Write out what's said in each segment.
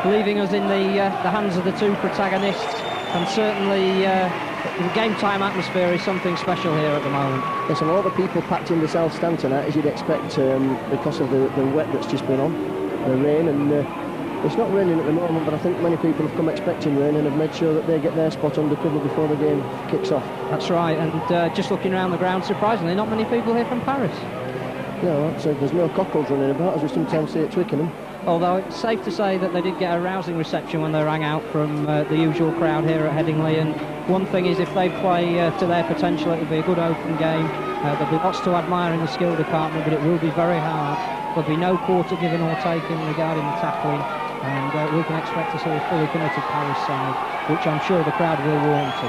leaving us in the hands of the two protagonists, and certainly the game time atmosphere is something special here at the moment. There's a lot of people packed in the south stand tonight, as you'd expect, because of the wet that's just been on, the rain, and it's not raining at the moment, but I think many people have come expecting rain and have made sure that they get their spot under cover before the game kicks off. That's right, and just looking around the ground, surprisingly, not many people here from Paris. No, so there's no cockles running about, as we sometimes see at Twickenham. Although it's safe to say that they did get a rousing reception when they rang out from the usual crowd here at Headingley, and one thing is, if they play to their potential, it'll be a good open game. There'll be lots to admire in the skill department, but it will be very hard. There'll be no quarter given or taken regarding the tackling, and we can expect to see a fully committed Paris side, which I'm sure the crowd will warm to.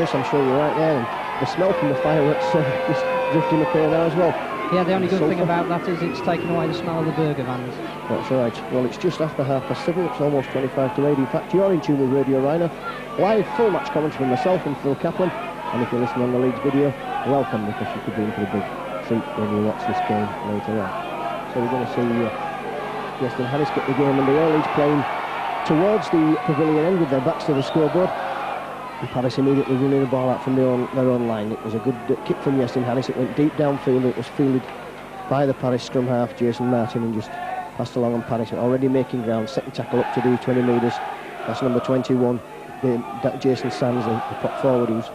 Yes, I'm sure you're right there, and the smell from the fireworks is drifting up here now as well. Yeah, the only good thing about that is it's taken away the smell of the burger vans. That's right. Well, it's just after 7:30. It's almost 25 to 8. In fact, you're in tune with Radio Rhino. Live full match commentary from myself and Phil Kaplan. And if you're listening on the Leeds video, welcome, because you could be in for a big treat when you watch this game later on. So we're going to see Weston Harris get the game under Leeds playing towards the pavilion end with their backs to the scoreboard. And Paris immediately running the ball out from their own line. It was a good kick from Weston Harris. It went deep downfield. It was fielded by the Paris scrum half, Jason Martin, and just passed along on Paris. Already making ground. Second tackle up to do 20 metres. That's number 21, Jason Sands, the prop forward, who's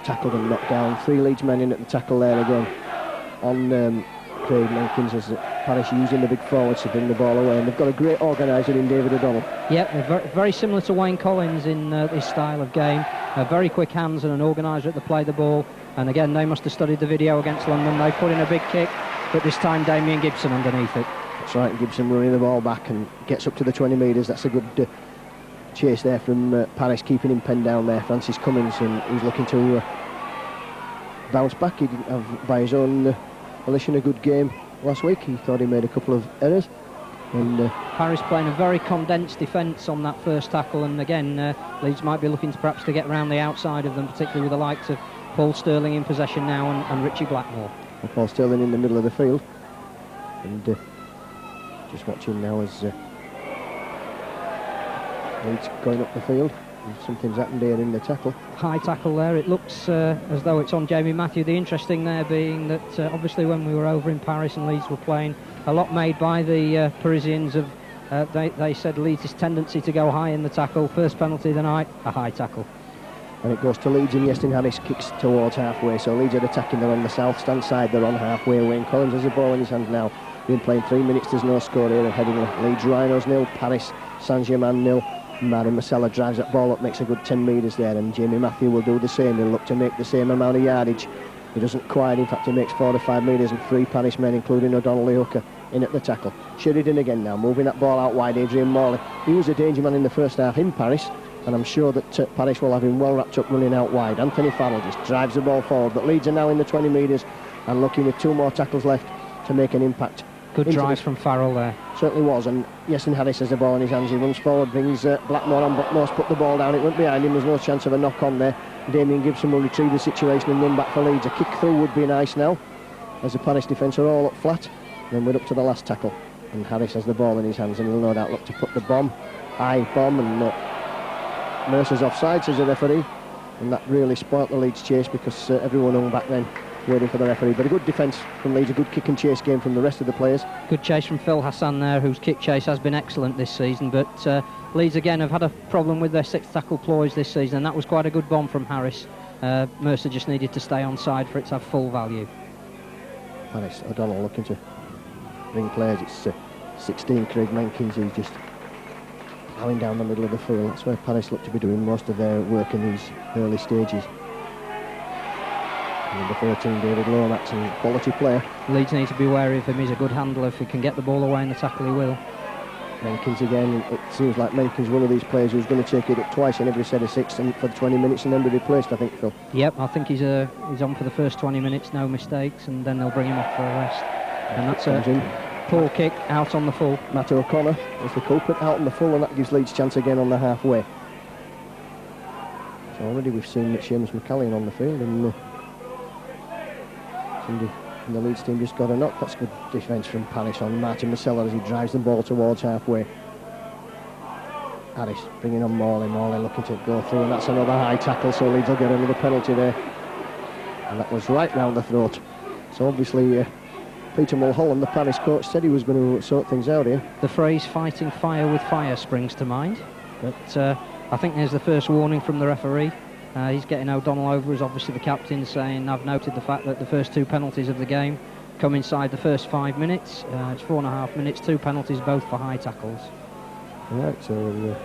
tackled and knocked down. 3 Leeds men in at the tackle there again on Craig Menkins, as Paris using the big forwards to bring the ball away, and they've got a great organiser in David O'Donnell. Yep, very, very similar to Wayne Collins in this style of game. Very quick hands and an organiser at the play the ball, and again they must have studied the video against London. They put in a big kick, but this time Damien Gibson underneath it. That's right, Gibson running the ball back and gets up to the 20 metres. That's a good chase there from Paris, keeping him penned down there. Francis Cummins, and he's looking to bounce back. He didn't have, by his own volition, a good game last week. He thought he made a couple of errors. And Paris playing a very condensed defence on that first tackle, and again Leeds might be looking to perhaps to get around the outside of them, particularly with the likes of Paul Sterling in possession now and Richie Blackmore. And Paul Sterling in the middle of the field, and just watching now as Leeds going up the field. Something's happened here in the tackle. High tackle there. It looks as though it's on Jamie Matthew. The interesting there being that obviously when we were over in Paris and Leeds were playing, a lot made by the Parisians of they said Leeds' tendency to go high in the tackle. First penalty of the night, a high tackle. And it goes to Leeds, and Weston Harris kicks towards halfway. So Leeds are attacking. They're on the south stand side. They're on halfway. Wayne Collins has the ball in his hands now. Been playing 3 minutes. There's no score here at Headingley. Leeds Rhinos 0, Paris Saint-Germain 0. Mary Marcella drives that ball up, makes a good 10 metres there, and Jamie Matthew will do the same. He'll look to make the same amount of yardage. He doesn't quite. In fact, he makes 4 to 5 metres, and 3 Paris men, including O'Donnell the hooker, in at the tackle. Sheridan again now, moving that ball out wide. Adrian Morley, he was a danger man in the first half in Paris, and I'm sure that Paris will have him well wrapped up running out wide. Anthony Farrell just drives the ball forward, but Leeds are now in the 20 metres and looking with 2 more tackles left to make an impact. Good drive from Farrell there. Certainly was, and Weston Harris has the ball in his hands. He runs forward, brings Blackmore on, but Morse put the ball down. It went behind him. There's no chance of a knock on there. Damien Gibson will retrieve the situation and run back for Leeds. A kick through would be nice now, as the Paris defence are all up flat. Then we're up to the last tackle, and Harris has the ball in his hands, and he'll no doubt look to put the high bomb, and Mercer's offside, says the referee, and that really spoilt the Leeds chase, because everyone hung back then waiting for the referee. But a good defence from Leeds, a good kick and chase game from the rest of the players. Good chase from Phil Hassan there, whose kick chase has been excellent this season, but Leeds again have had a problem with their 6th tackle ploys this season, and that was quite a good bomb from Harris. Mercer just needed to stay on side for it to have full value. Paris, O'Donnell looking to bring players. It's 16 Craig Menkins, who's just plowing down the middle of the field. That's where Paris look to be doing most of their work in these early stages. Number 13, David Lomax, a quality player. Leeds need to be wary of him. He's a good handler. If he can get the ball away in the tackle, he will. Menkins again. It seems like Menkins one of these players who's going to take it up twice in every set of 6 and for 20 minutes and then be replaced, I think, Phil. Yep, I think he's on for the first 20 minutes, no mistakes, and then they'll bring him off for a rest. And that's a poor kick out on the full. Matt O'Connor is the culprit, out on the full, and that gives Leeds chance again on the halfway. So already we've seen Seamus McCallion on the field, and somebody in the Leeds team just got a knock. That's good defence from Paris on Martin Marcella as he drives the ball towards halfway. Harris bringing on Morley looking to go through, and that's another high tackle, so Leeds will get another penalty there. And that was right round the throat. So obviously Peter Mulholland, the Paris coach, said he was going to sort things out here. The phrase "fighting fire with fire" springs to mind, but I think there's the first warning from the referee. He's getting O'Donnell over as obviously the captain, saying, I've noted the fact that the first 2 penalties of the game come inside the first 5 minutes. It's 4.5 minutes, 2 penalties, both for high tackles. Right, so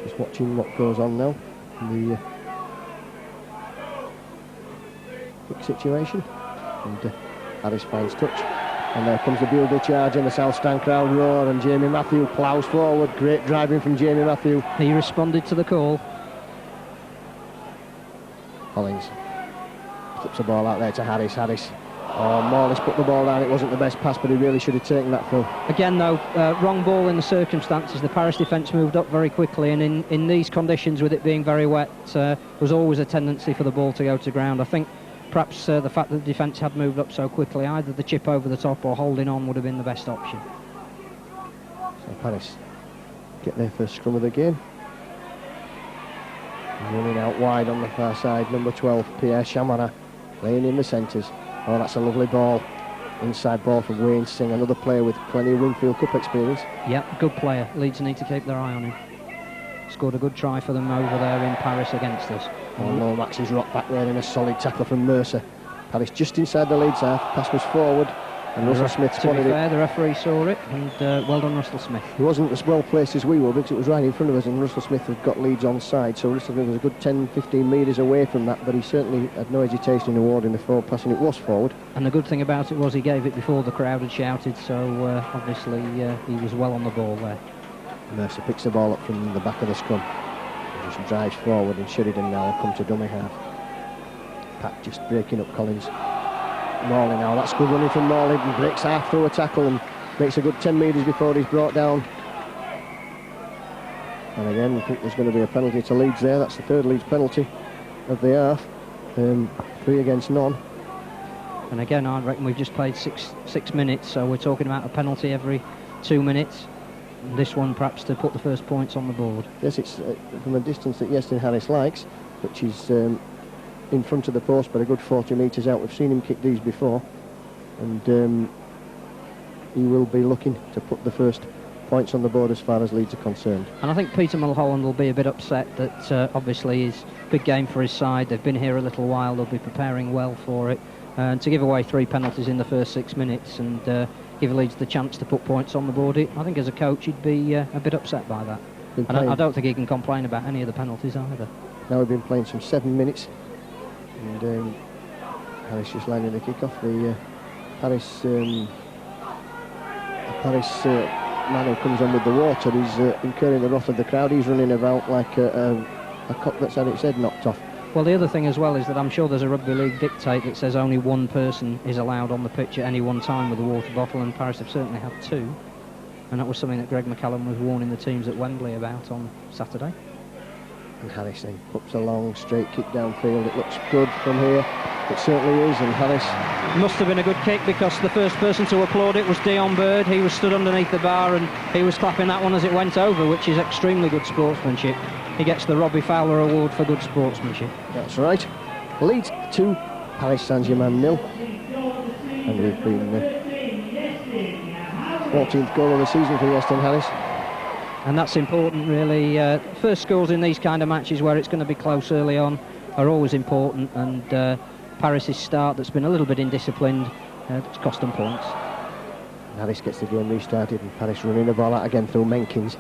just watching what goes on now in the quick situation. And Harris finds touch. And there comes the bugle charge, and the South Stand crowd roar, and Jamie Matthew ploughs forward. Great driving from Jamie Matthew. He responded to the call. Collins flips the ball out there to Harris. Oh, Morris put the ball down. It wasn't the best pass, but he really should have taken that, Phil. Again, though, wrong ball in the circumstances. The Paris defence moved up very quickly, and in these conditions, with it being very wet, was always a tendency for the ball to go to ground. I think perhaps the fact that the defence had moved up so quickly, either the chip over the top or holding on would have been the best option. So Paris get their first scrum of the game. Running out wide on the far side, number 12, Pierre Chamara, laying in the centres. Oh, that's a lovely ball. Inside ball from Wayne Singh, another player with plenty of Winfield Cup experience. Yep, good player. Leeds need to keep their eye on him. Scored a good try for them over there in Paris against us. Oh no, Max is rocked back there in a solid tackle from Mercer. Paris just inside the Leeds half, pass was forward, and Russell Smith spotted it. To be fair, the referee saw it, and well done, Russell Smith. He wasn't as well placed as we were, because it was right in front of us, and Russell Smith had got Leeds on side, so Russell Smith was a good 10-15 metres away from that, but he certainly had no hesitation in awarding the forward pass, and it was forward. And the good thing about it was he gave it before the crowd had shouted, so obviously he was well on the ball there. Mercer picks the ball up from the back of the scrum, and just drives forward, and Sheridan now will come to dummy half. Pat just breaking up Collins. Morley now, that's good running from Morley. He breaks half through a tackle and makes a good 10 metres before he's brought down. And again, I think there's going to be a penalty to Leeds there. That's the third Leeds penalty of the half. 3 against none. And again, I reckon we've just played six minutes, so we're talking about a penalty every 2 minutes. And this one perhaps to put the first points on the board. Yes, it's from a distance that Yestin Harris likes, which is in front of the post, but a good 40 metres out. We've seen him kick these before, and he will be looking to put the first points on the board as far as Leeds are concerned. And I think Peter Mulholland will be a bit upset that obviously is big game for his side. They've been here a little while, they'll be preparing well for it, and to give away 3 penalties in the first 6 minutes and give Leeds the chance to put points on the board, I think as a coach he'd be a bit upset by that. And I don't think he can complain about any of the penalties either. Now we've been playing some 7 minutes, and Harris just landing the kick off. The Paris man who comes on with the water, he's incurring the wrath of the crowd. He's running about like a cock that's had its head knocked off. Well, the other thing as well is that I'm sure there's a rugby league dictate that says only one person is allowed on the pitch at any one time with a water bottle, and Paris have certainly had 2, and that was something that Greg McCallum was warning the teams at Wembley about on Saturday. And Harris then puts a long straight kick downfield. It looks good from here. It certainly is, and Harris... Must have been a good kick, because the first person to applaud it was Dion Bird. He was stood underneath the bar and he was clapping that one as it went over, which is extremely good sportsmanship. He gets the Robbie Fowler Award for good sportsmanship. That's right. Leeds 2, Paris Saint-Germain 0. And we've been 14th goal of the season for Yestin Harris. And that's important, really. First goals in these kind of matches where it's going to be close early on are always important, and Paris' start that's been a little bit indisciplined, it's cost them points. Harris gets the game restarted, and Paris running the ball out again through Menkins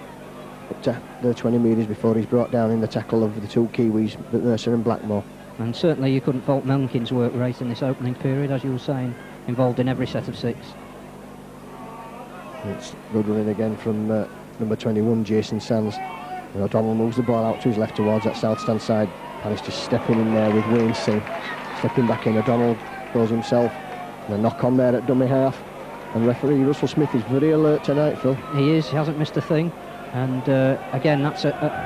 up to the 20 metres before he's brought down in the tackle of the 2 Kiwis, Mercer and Blackmore. And certainly you couldn't fault Menkins' work rate in this opening period, as you were saying, involved in every set of 6. It's good running again from number 21, Jason Sands. And O'Donnell moves the ball out to his left towards that south stand side. Paris just stepping in there with Wayne Singh. Stepping back in, O'Donnell goes himself. And a knock on there at dummy half. And referee Russell Smith is very alert tonight, Phil. He is, he hasn't missed a thing. And again, that's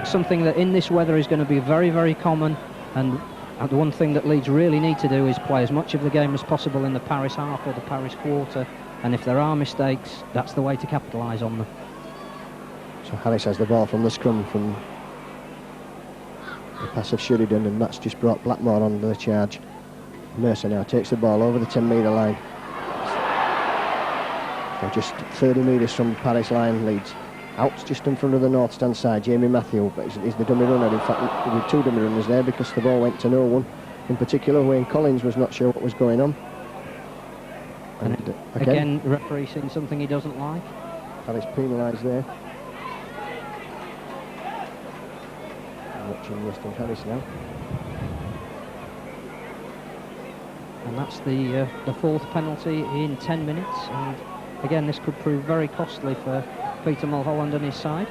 something that in this weather is going to be very, very common. And the one thing that Leeds really need to do is play as much of the game as possible in the Paris half or the Paris quarter. And if there are mistakes, that's the way to capitalise on them. So So Harris has the ball from the scrum from the pass of Sheridan, and that's just brought Blackmore onto the charge. Mercer now takes the ball over the 10-metre line. So just 30 metres from Paris line, Leeds. Out just in front of the north stand side, Jamie Matthew, but he's the dummy runner. In fact, there were two dummy runners there because the ball went to no one. In particular, Wayne Collins was not sure what was going on. And again, referee seeing something he doesn't like. Paris penalised there. I'm watching Weston Harris now. And that's the fourth penalty in 10 minutes. And again, this could prove very costly for Peter Mulholland and his side.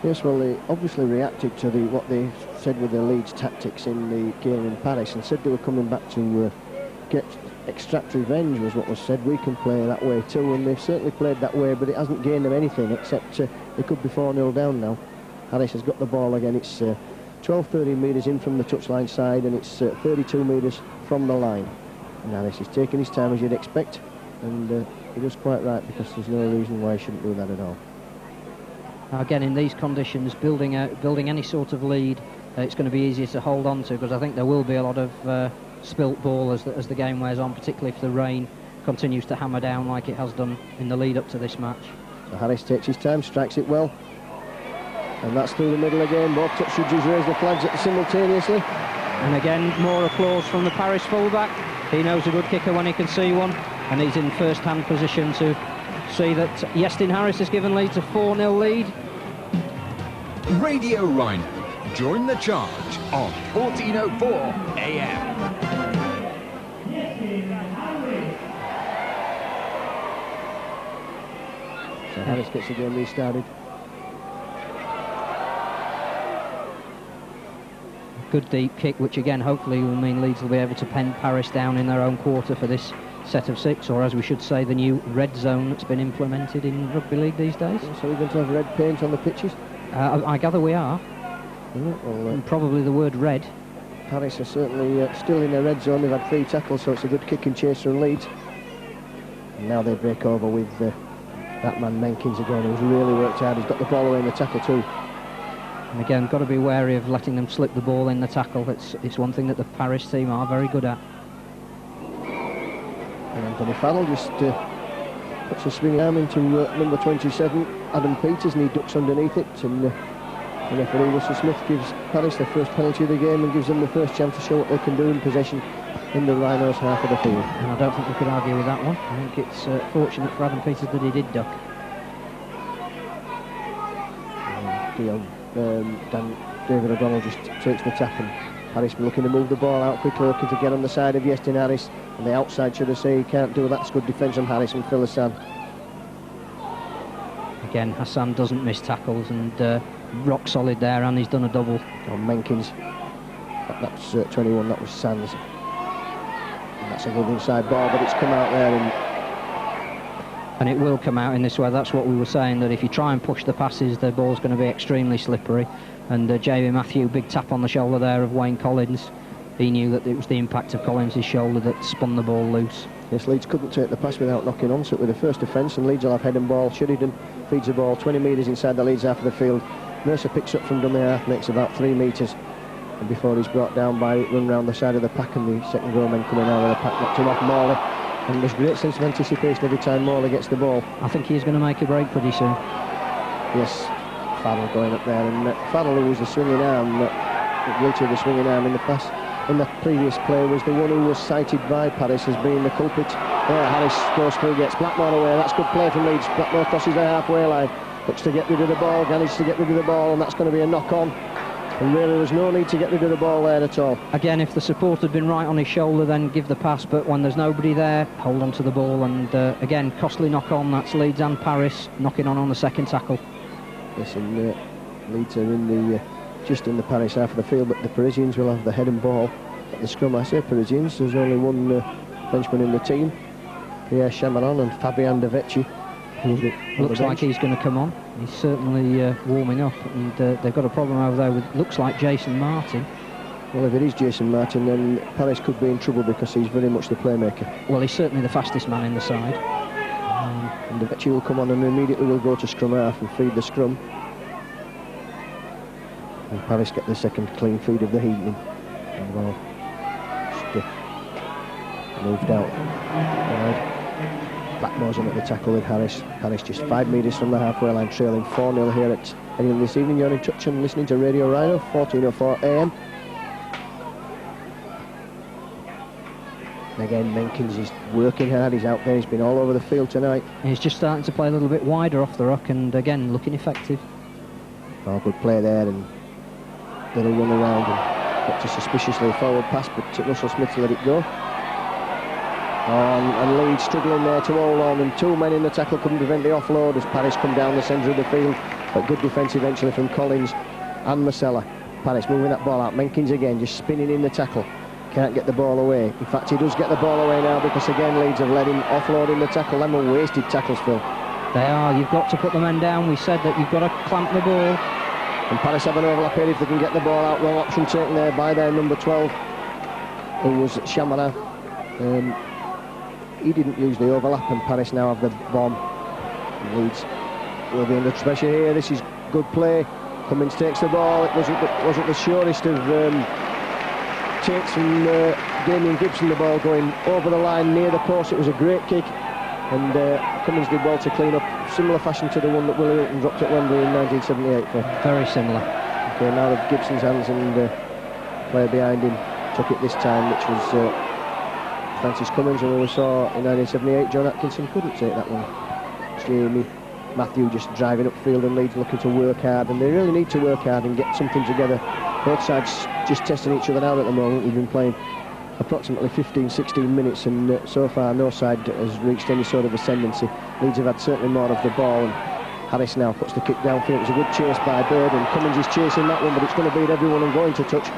Yes, well, they obviously reacted to what they said with their Leeds tactics in the game in Paris, and said they were coming back to extract revenge, was what was said. We can play that way too, and they've certainly played that way, but it hasn't gained them anything, except they could be 4-0 down now. Harris has got the ball again. It's 12-13 metres in from the touchline side, and it's 32 metres from the line. And Harris is taking his time, as you'd expect, and he does quite right, because there's no reason why he shouldn't do that at all. Now again, in these conditions, building any sort of lead, it's going to be easier to hold on to, because I think there will be a lot of spilt ball as the game wears on, particularly if the rain continues to hammer down like it has done in the lead up to this match. So Harris takes his time, strikes it well, and that's through the middle again. Both touch judges raise the flags simultaneously. And again, more applause from the Paris fullback. He knows a good kicker when he can see one, and he's in first-hand position to see that Iestyn Harris has given Leeds a 4-0 lead. Radio Rhino, join the charge on 1404 AM. So Harris gets the game restarted. Good deep kick, which again hopefully will mean Leeds will be able to pen Paris down in their own quarter for this set of 6, or as we should say, the new red zone that's been implemented in rugby league these days. So we're going to have red paint on the pitches? I gather we are. Well, and probably the word red. Paris are certainly still in the red zone. They've had 3 tackles, so it's a good kick and chase from Leeds. And now they break over with that man Menkins again, who's really worked hard. He's got the ball away in the tackle too. And again, got to be wary of letting them slip the ball in the tackle. It's one thing that the Paris team are very good at. And Anthony Farrell just puts a swinging arm into number 27, Adam Peters, and he ducks underneath it. And the referee Russell Smith gives Paris their first penalty of the game and gives them the first chance to show what they can do in possession in the Rhinos' half of the field. And I don't think we could argue with that one. I think it's fortunate for Adam Peters that he did duck. David O'Donnell just takes the tap, and Harris looking to move the ball out quickly, looking to get on the side of Iestyn Harris, and the outside, should I say, he can't do that. It's good defence on Harris and Phil Hassan. Again, Hassan doesn't miss tackles, and rock solid there, and he's done a double. On Menkins, that's 21, that was Sands. And that's a good inside ball, but it's come out there. And it will come out in this way. That's what we were saying, that if you try and push the passes, the ball's going to be extremely slippery. And Jamie Matthew, big tap on the shoulder there of Wayne Collins. He knew that it was the impact of Collins' shoulder that spun the ball loose. Yes, Leeds couldn't take the pass without knocking onto it with the first defence, and Leeds will have head and ball. Sheridan feeds the ball 20 metres inside the Leeds half of the field. Mercer picks up from dummy half, makes about 3 metres. And before he's brought down by it, run round the side of the pack, and the second row men coming out of the pack knocked him off Morley. And there's great sense of anticipation every time Morley gets the ball. I think he's going to make a break pretty soon. Yes, Farrell going up there, and Farrell, who was the swinging arm, guilty of the swinging arm in the pass in the previous play, was the one who was cited by Paris as being the culprit. Harris goes through, gets Blackmore away. That's good play from Leeds. Blackmore crosses the halfway line, looks to get rid of the ball, manages to get rid of the ball, and that's going to be a knock-on. And really, there was no need to get rid of the ball there at all. Again, if the support had been right on his shoulder, then give the pass, but when there's nobody there, hold on to the ball. And again, costly knock-on. That's Leeds and Paris knocking on the second tackle. Yes, and Leeds are in the just in the Paris half of the field, but the Parisians will have the head and ball at the scrum. I say Parisians, there's only one Frenchman in the team, Pierre Chamaron, and Fabien De Vecchi. Looks like he's going to come on. He's certainly warming up, and they've got a problem over there with, looks like, Jason Martin. Well, if it is Jason Martin, then Paris could be in trouble, because he's very much the playmaker. Well, he's certainly the fastest man in the side. And De Vecchi will come on and immediately will go to scrum half and feed the scrum. And Paris get the second clean feed of the evening. And well, just moved out wide. Blackmore's in at the tackle with Harris. Harris just 5 metres from the halfway line, trailing 4-0 here at Headingley this evening. You're in touch and listening to Radio Rhino, 14:04 AM. And again, Menkins is working hard. He's out there. He's been all over the field tonight. And he's just starting to play a little bit wider off the ruck, and again, looking effective. Oh, good play there, and little run around and got to suspiciously forward pass, but Russell Smith let it go. And Leeds struggling there to hold on, and 2 men in the tackle couldn't prevent the offload as Paris come down the centre of the field. But good defence eventually from Collins and Marcella. Paris moving that ball out. Menkins again just spinning in the tackle. Can't get the ball away. In fact, he does get the ball away now, because again Leeds have let him offload in the tackle. Them are wasted tackles, Phil. They are. You've got to put the men down. We said that you've got to clamp the ball. And Paris have an overlap here if they can get the ball out. Wrong option taken there by their number 12, who was Shamara. He didn't use the overlap, and Paris now have the bomb. Leeds will be under pressure here. This is good play. Cummins takes the ball. It wasn't the surest of takes from Damien Gibson. The ball going over the line near the post. It was a great kick, and Cummins did well to clean up. Similar fashion to the one that Willie Hilton dropped at Wembley in 1978. Very similar. Okay, now of Gibson's hands, and player behind him took it this time, which was Francis Cummins, who we saw in 1978. John Atkinson couldn't take that one. Jamie Matthew just driving upfield, and Leeds looking to work hard, and they really need to work hard and get something together. Both sides just testing each other out at the moment. We've been playing approximately 15-16 minutes, and so far no side has reached any sort of ascendancy. Leeds have had certainly more of the ball, and Harris now puts the kick downfield. It was a good chase by Bird, and Cummins is chasing that one, but it's going to beat everyone and going to touch.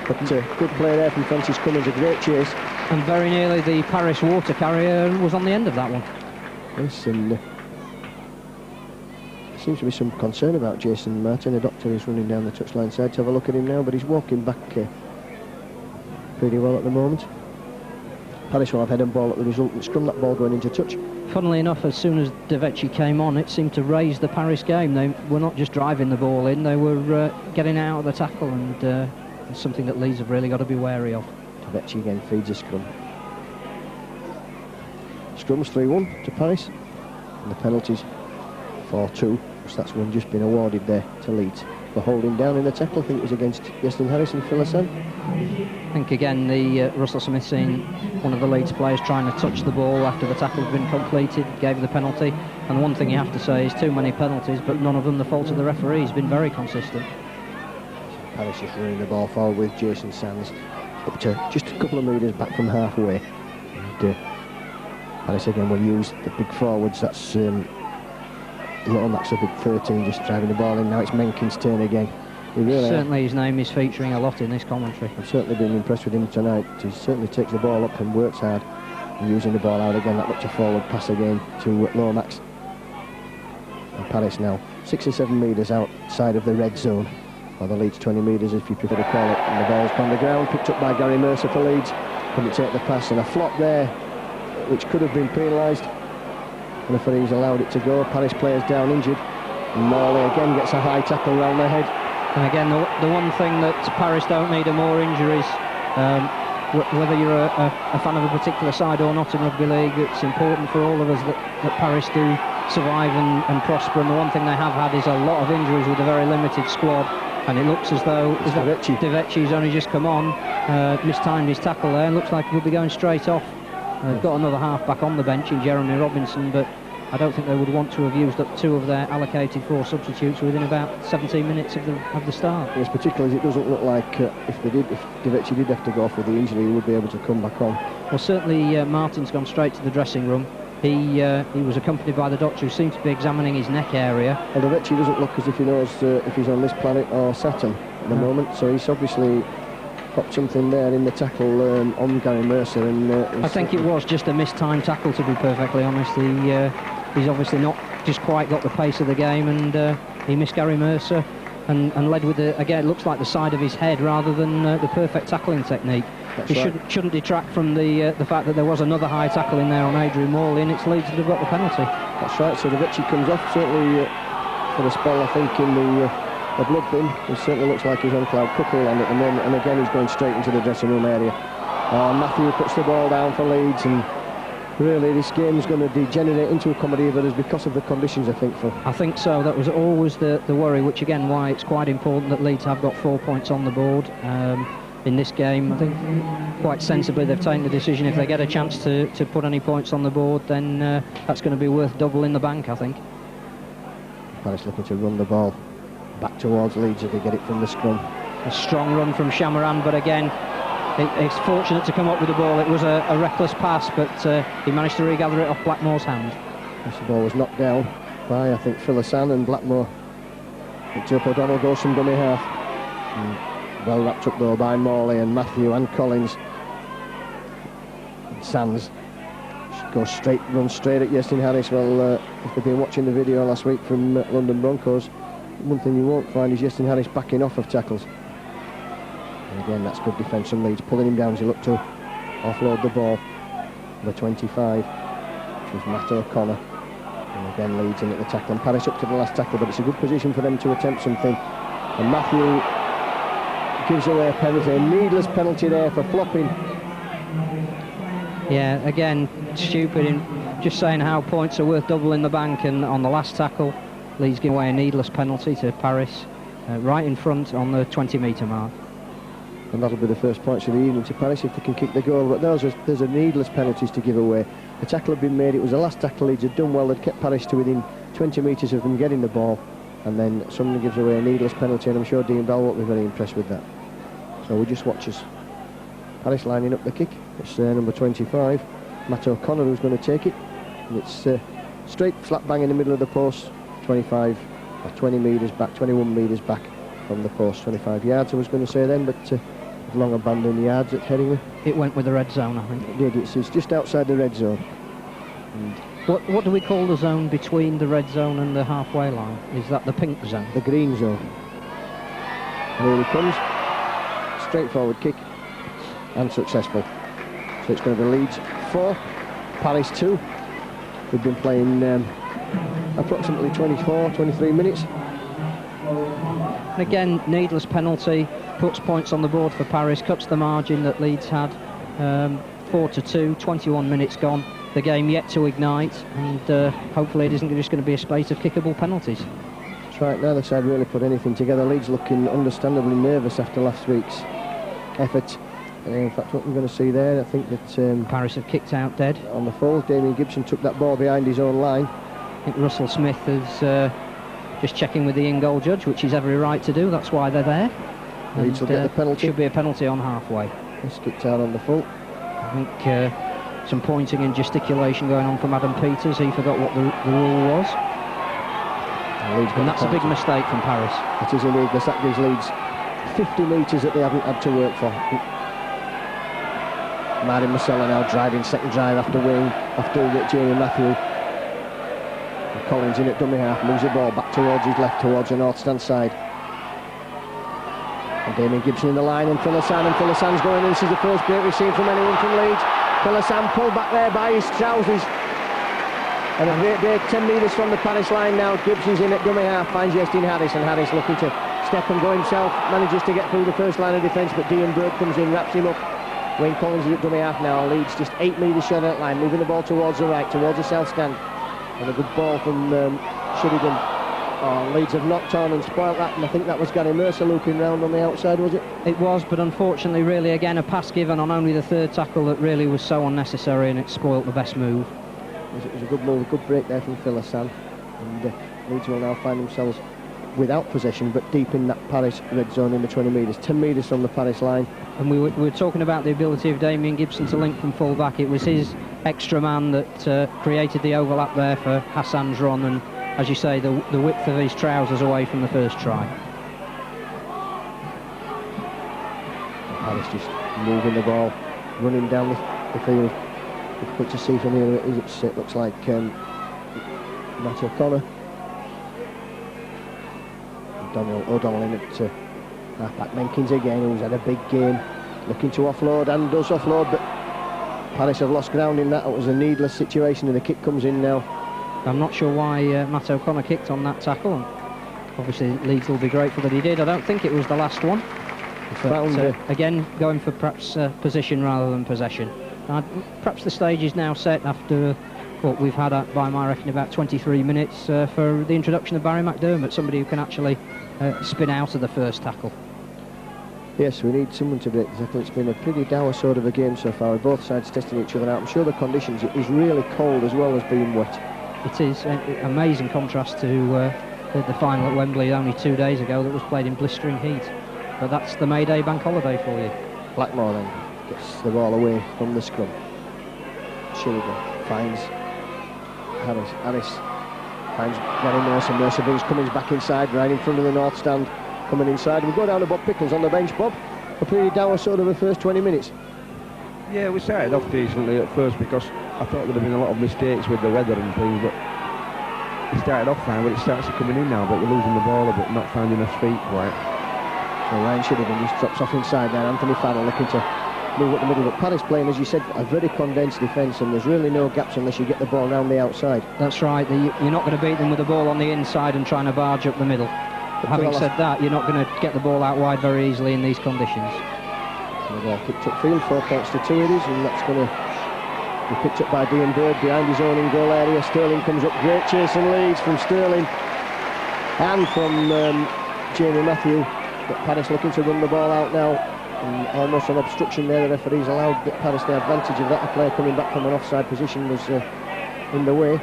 But good play there from Francis Cummins, a great chase. And very nearly the Paris water carrier was on the end of that one. Yes, and there seems to be some concern about Jason Martin. A doctor is running down the touchline side to have a look at him now, but he's walking back pretty well at the moment. Paris will have head and ball at the resultant scrum, that ball going into touch. Funnily enough, as soon as Devechi came on, it seemed to raise the Paris game. They were not just driving the ball in, they were getting out of the tackle, and it's something that Leeds have really got to be wary of. Devechi again feeds a scrum. Scrum's 3-1 to Paris, and the penalties 4-2. That's one just been awarded there to Leeds for holding down in the tackle. I think it was against Yeston Harris and Philasan. I think again the Russell Smith seen one of the Leeds players trying to touch the ball after the tackle had been completed, gave the penalty. And one thing you have to say is too many penalties, but none of them the fault of the referee. He's been very consistent. Paris just running the ball forward with Jason Sands up to just a couple of metres back from halfway. And Paris again will use the big forwards. That's Little Max, a big 13, just driving the ball in. Now it's Menkins' turn again. Certainly his name is featuring a lot in this commentary. I've certainly been impressed with him tonight. He certainly takes the ball up and works hard. And using the ball out again, that looked a forward pass again to Lomax. And Paris now 6 or 7 metres outside of the red zone, or the Leeds 20 metres if you prefer to call it. And the ball's on the ground, picked up by Gary Mercer for Leeds. Couldn't take the pass, and a flop there which could have been penalised. The referee's allowed it to go. Paris players down injured, and Morley again gets a high tackle round the head. And again, the one thing that Paris don't need are more injuries. Whether you're a fan of a particular side or not in rugby league, it's important for all of us that Paris do survive and prosper. And the one thing they have had is a lot of injuries with a very limited squad. And it looks as though Devechi's only just come on, mistimed his tackle there, and looks like he'll be going straight off. They've got another half back on the bench in Jeremy Robinson, but I don't think they would want to have used up 2 of their allocated 4 substitutes within about 17 minutes of the start. Yes, particularly as it doesn't look like if Devechi did have to go off with the injury, he would be able to come back on. Well, certainly Martin's gone straight to the dressing room. He was accompanied by the doctor, who seemed to be examining his neck area. Well, Devechi doesn't look as if he knows if he's on this planet or Saturn at the moment, so he's obviously got something there in the tackle on Gary Mercer. And I think it was just a mistimed tackle, to be perfectly honest. He's obviously not just quite got the pace of the game, and he missed Gary Mercer and led with again, it looks like the side of his head rather than the perfect tackling technique. That's It right. shouldn't detract from the fact that there was another high tackle in there on Adrian Morley, and it's Leeds that have got the penalty. That's right, so Devechi comes off, certainly for the spell, I think, in the a blood bin. It certainly looks like he's on cloud cuckoo land at the moment, and again he's going straight into the dressing room area. Matthew puts the ball down for Leeds, and really this game's going to degenerate into a comedy of errors because of the conditions, I think, Phil. I think so. That was always the worry, which again why it's quite important that Leeds have got 4 points on the board in this game. I think quite sensibly they've taken the decision, if they get a chance to put any points on the board, then that's going to be worth double in the bank, I think. Paris looking to run the ball back towards Leeds if they get it from the scrum. A strong run from Shamaran, but again it's fortunate to come up with the ball. It was a reckless pass, but he managed to regather it off Blackmore's hand. The ball was knocked down by, I think, Philosan, and Blackmore picked up. O'Donnell goes from dummy half. And well wrapped up though by Morley and Matthew and Collins. And Sands runs straight at Justin Harris. Well, if they've been watching the video last week from London Broncos, one thing you won't find is Justin Harris backing off of tackles. And again, that's good defence from Leeds, pulling him down as he looked to offload the ball. Number 25, which was Matt O'Connor. And again, Leeds in at the tackle, and Paris up to the last tackle, but it's a good position for them to attempt something. And Matthew gives away a penalty, a needless penalty there for flopping. Yeah, again, stupid in just saying how points are worth double in the bank, and on the last tackle, Leeds give away a needless penalty to Paris, right in front on the 20-metre mark. And that'll be the first points of the evening to Paris if they can kick the goal. But there's a needless penalties to give away. The tackle had been made. It was the last tackle. Leeds had done well. They'd kept Paris to within 20 metres of them getting the ball. And then someone gives away a needless penalty, and I'm sure Dean Bell won't be very impressed with that. So we just watch as Paris lining up the kick. It's number 25, Matt O'Connor, who's going to take it. And it's straight flat bang in the middle of the post, 25 or 20 metres back, 21 metres back from the post. 25 yards I was going to say then, but long abandoned yards at Headingley. It went with the red zone, I think. It did. It's just outside the red zone. And what do we call the zone between the red zone and the halfway line? Is that the pink zone? The green zone. And here he comes. Straightforward kick and successful. So it's going to be Leeds 4, Paris 2. We've been playing approximately 23 minutes. And again, needless penalty, puts points on the board for Paris, cuts the margin that Leeds had, 4-2, 21 minutes gone. The game yet to ignite, and hopefully it isn't just going to be a spate of kickable penalties. That's right, neither side really put anything together. Leeds looking understandably nervous after last week's effort. In fact, what we're going to see there, I think that Paris have kicked out dead. On the full, Damien Gibson took that ball behind his own line. I think Russell Smith is just checking with the in-goal judge, which he's every right to do. That's why they're there. Leeds will get the penalty. Should be a penalty on halfway. It's kicked out on the full. I think some pointing and gesticulation going on from Adam Peters. He forgot what the rule was. And that's a big mistake from Paris. It is indeed. That gives Leeds 50 metres that they haven't had to work for. Martin Marcella now driving second drive after Jamie Matthew. And Collins in at dummy half, moves the ball back towards his left, towards the north stand side. And Damien Gibson in the line, and Philosan's going in. This is the first break we've seen from anyone from Leeds. Philosan pulled back there by his trousers. And a great break, 10 metres from the Paris line now. Gibson's in at dummy half, finds Justin Harris, and Harris looking to step and go himself, manages to get through the first line of defence, but Dean Bird comes in, wraps him up. Wayne Collins is at dummy half now. Leeds just 8 metres short of that line, moving the ball towards the right, towards the south stand. And a good ball from Sheridan. Oh, Leeds have knocked on and spoilt that, and I think that was Gary Mercer looping round on the outside, was it? It was, but unfortunately, really, again, a pass given on only the third tackle that really was so unnecessary, and it spoilt the best move. It was a good move, a good break there from Philosan. And Leeds will now find themselves without possession, but deep in that Paris red zone in the 20 metres, 10 metres from the Paris line. And we were talking about the ability of Damien Gibson to link from full back. It was his extra man that created the overlap there for Hassan's run, and as you say, the width of his trousers away from the first try. Paris just moving the ball, running down the field. Difficult to see from here. It looks like Matt O'Connor. O'Donnell in at half-back. Menkins again, who's had a big game, looking to offload and does offload, but Paris have lost ground in that. It was a needless situation, and the kick comes in now. I'm not sure why Matt O'Connor kicked on that tackle. obviously Leeds will be grateful that he did. I don't think it was the last one. But, again, going for perhaps position rather than possession. Perhaps the stage is now set after what we've had, by my reckoning, about 23 minutes for the introduction of Barry McDermott, somebody who can actually spin out of the first tackle. Yes, we need someone to break the tackle. It's been a pretty dour sort of a game so far, with both sides testing each other out. I'm sure the conditions, it is really cold as well as being wet. It is an amazing contrast to the final at Wembley only 2 days ago that was played in blistering heat. But that's the May Day bank holiday for you. Blackmore then gets the ball away from the scrum. Sheridan finds Harris. Harris finds Gary Mercer. Mercer brings Cummins back inside, right in front of the north stand. Coming inside, we go down to Bob Pickles on the bench. Bob, a pretty dour sort of the first 20 minutes. Yeah, we started off decently at first because I thought there'd have been a lot of mistakes with the weather and things, but we started off fine, but it starts coming in now, but we're losing the ball a bit, not finding our feet quite. So Ryan Sheridan just drops off inside there. Anthony Farrell looking to move up the middle, but Paris playing, as you said, a very condensed defence, and there's really no gaps unless you get the ball round the outside. That's right, you're not going to beat them with the ball on the inside and trying to barge up the middle. Having said that, you're not going to get the ball out wide very easily in these conditions. The ball kicked upfield, 4 points to 2 it is, and that's going to be picked up by Dean Bird behind his own in goal area. Sterling comes up, great chase and leads from Sterling and from Jamie Matthew. But Paris looking to run the ball out now, and almost an obstruction there. The referee's allowed Paris the advantage of that. A player coming back from an offside position was in the way.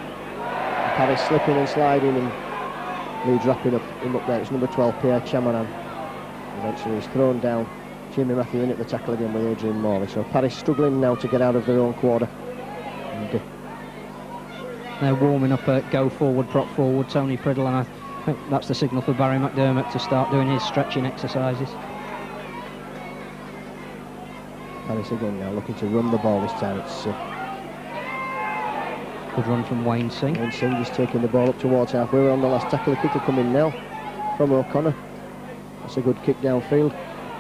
Paris slipping and sliding, and Leeds wrapping him up there. It's number 12, Pierre Chamaran. Eventually he's thrown down. Jamie Matthew in at the tackle again with Adrian Morley. So Paris struggling now to get out of their own quarter. And, they're warming up a go forward, prop forward, Tony Priddle, and I think that's the signal for Barry McDermott to start doing his stretching exercises. Paris again now looking to run the ball this time. It's good run from Wayne Singh. Wayne Singh just taking the ball up towards halfway. We're on the last tackle. The kick will come in now from O'Connor. That's a good kick downfield.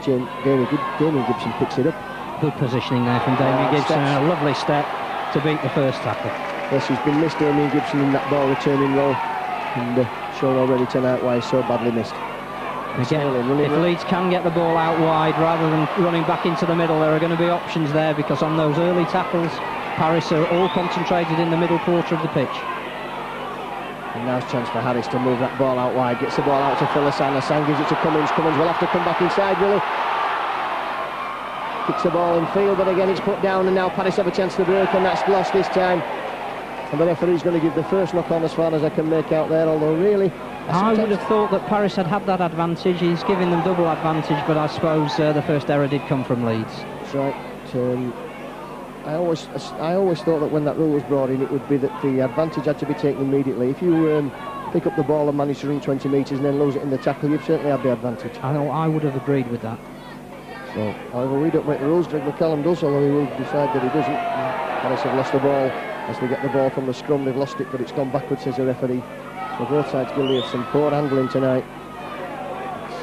Damien Gibson picks it up. Good positioning there from Damien Gibson, and a lovely step to beat the first tackle. Yes, he's been missed, Damien Gibson, in that ball returning role, and shown already tonight why he's so badly missed. Again, if Leeds can get the ball out wide rather than running back into the middle, there are going to be options there, because on those early tackles, Paris are all concentrated in the middle quarter of the pitch. And now's a chance for Harris to move that ball out wide. Gets the ball out to Philisan. Hassan gives it to Cummins. Cummins will have to come back inside, really. Kicks the ball in field, but again it's put down, and now Paris have a chance to break, and that's lost this time. And the referee's going to give the first knock on as far as I can make out there, although really... I would have thought that Paris had that advantage. He's giving them double advantage, but I suppose the first error did come from Leeds. That's right. I always thought that when that rule was brought in, it would be that the advantage had to be taken immediately. If you pick up the ball and manage to run 20 metres and then lose it in the tackle, you've certainly had the advantage. I know, I would have agreed with that. So, however, we don't make the rules. Greg McCallum does, although he will decide that he doesn't. Paris have lost the ball as they get the ball from the scrum. They've lost it, but it's gone backwards, says the referee. So both sides guilty of some poor handling tonight.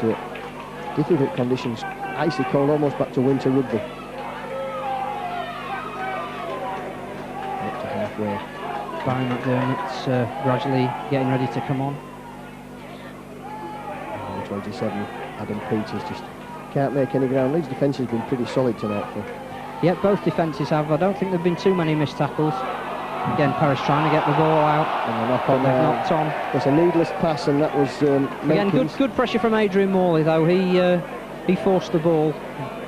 It's difficult conditions. Icy cold, almost back to winter rugby. Barry McDermott's gradually getting ready to come on. Number 27, Adam Peters, just can't make any ground. Leeds' defence has been pretty solid tonight. Yeah, both defences have. I don't think there have been too many missed tackles. Again, Paris trying to get the ball out. And the knock on there. Knocked on. There's a needless pass, and that was again, good pressure from Adrian Morley, though. He forced the ball,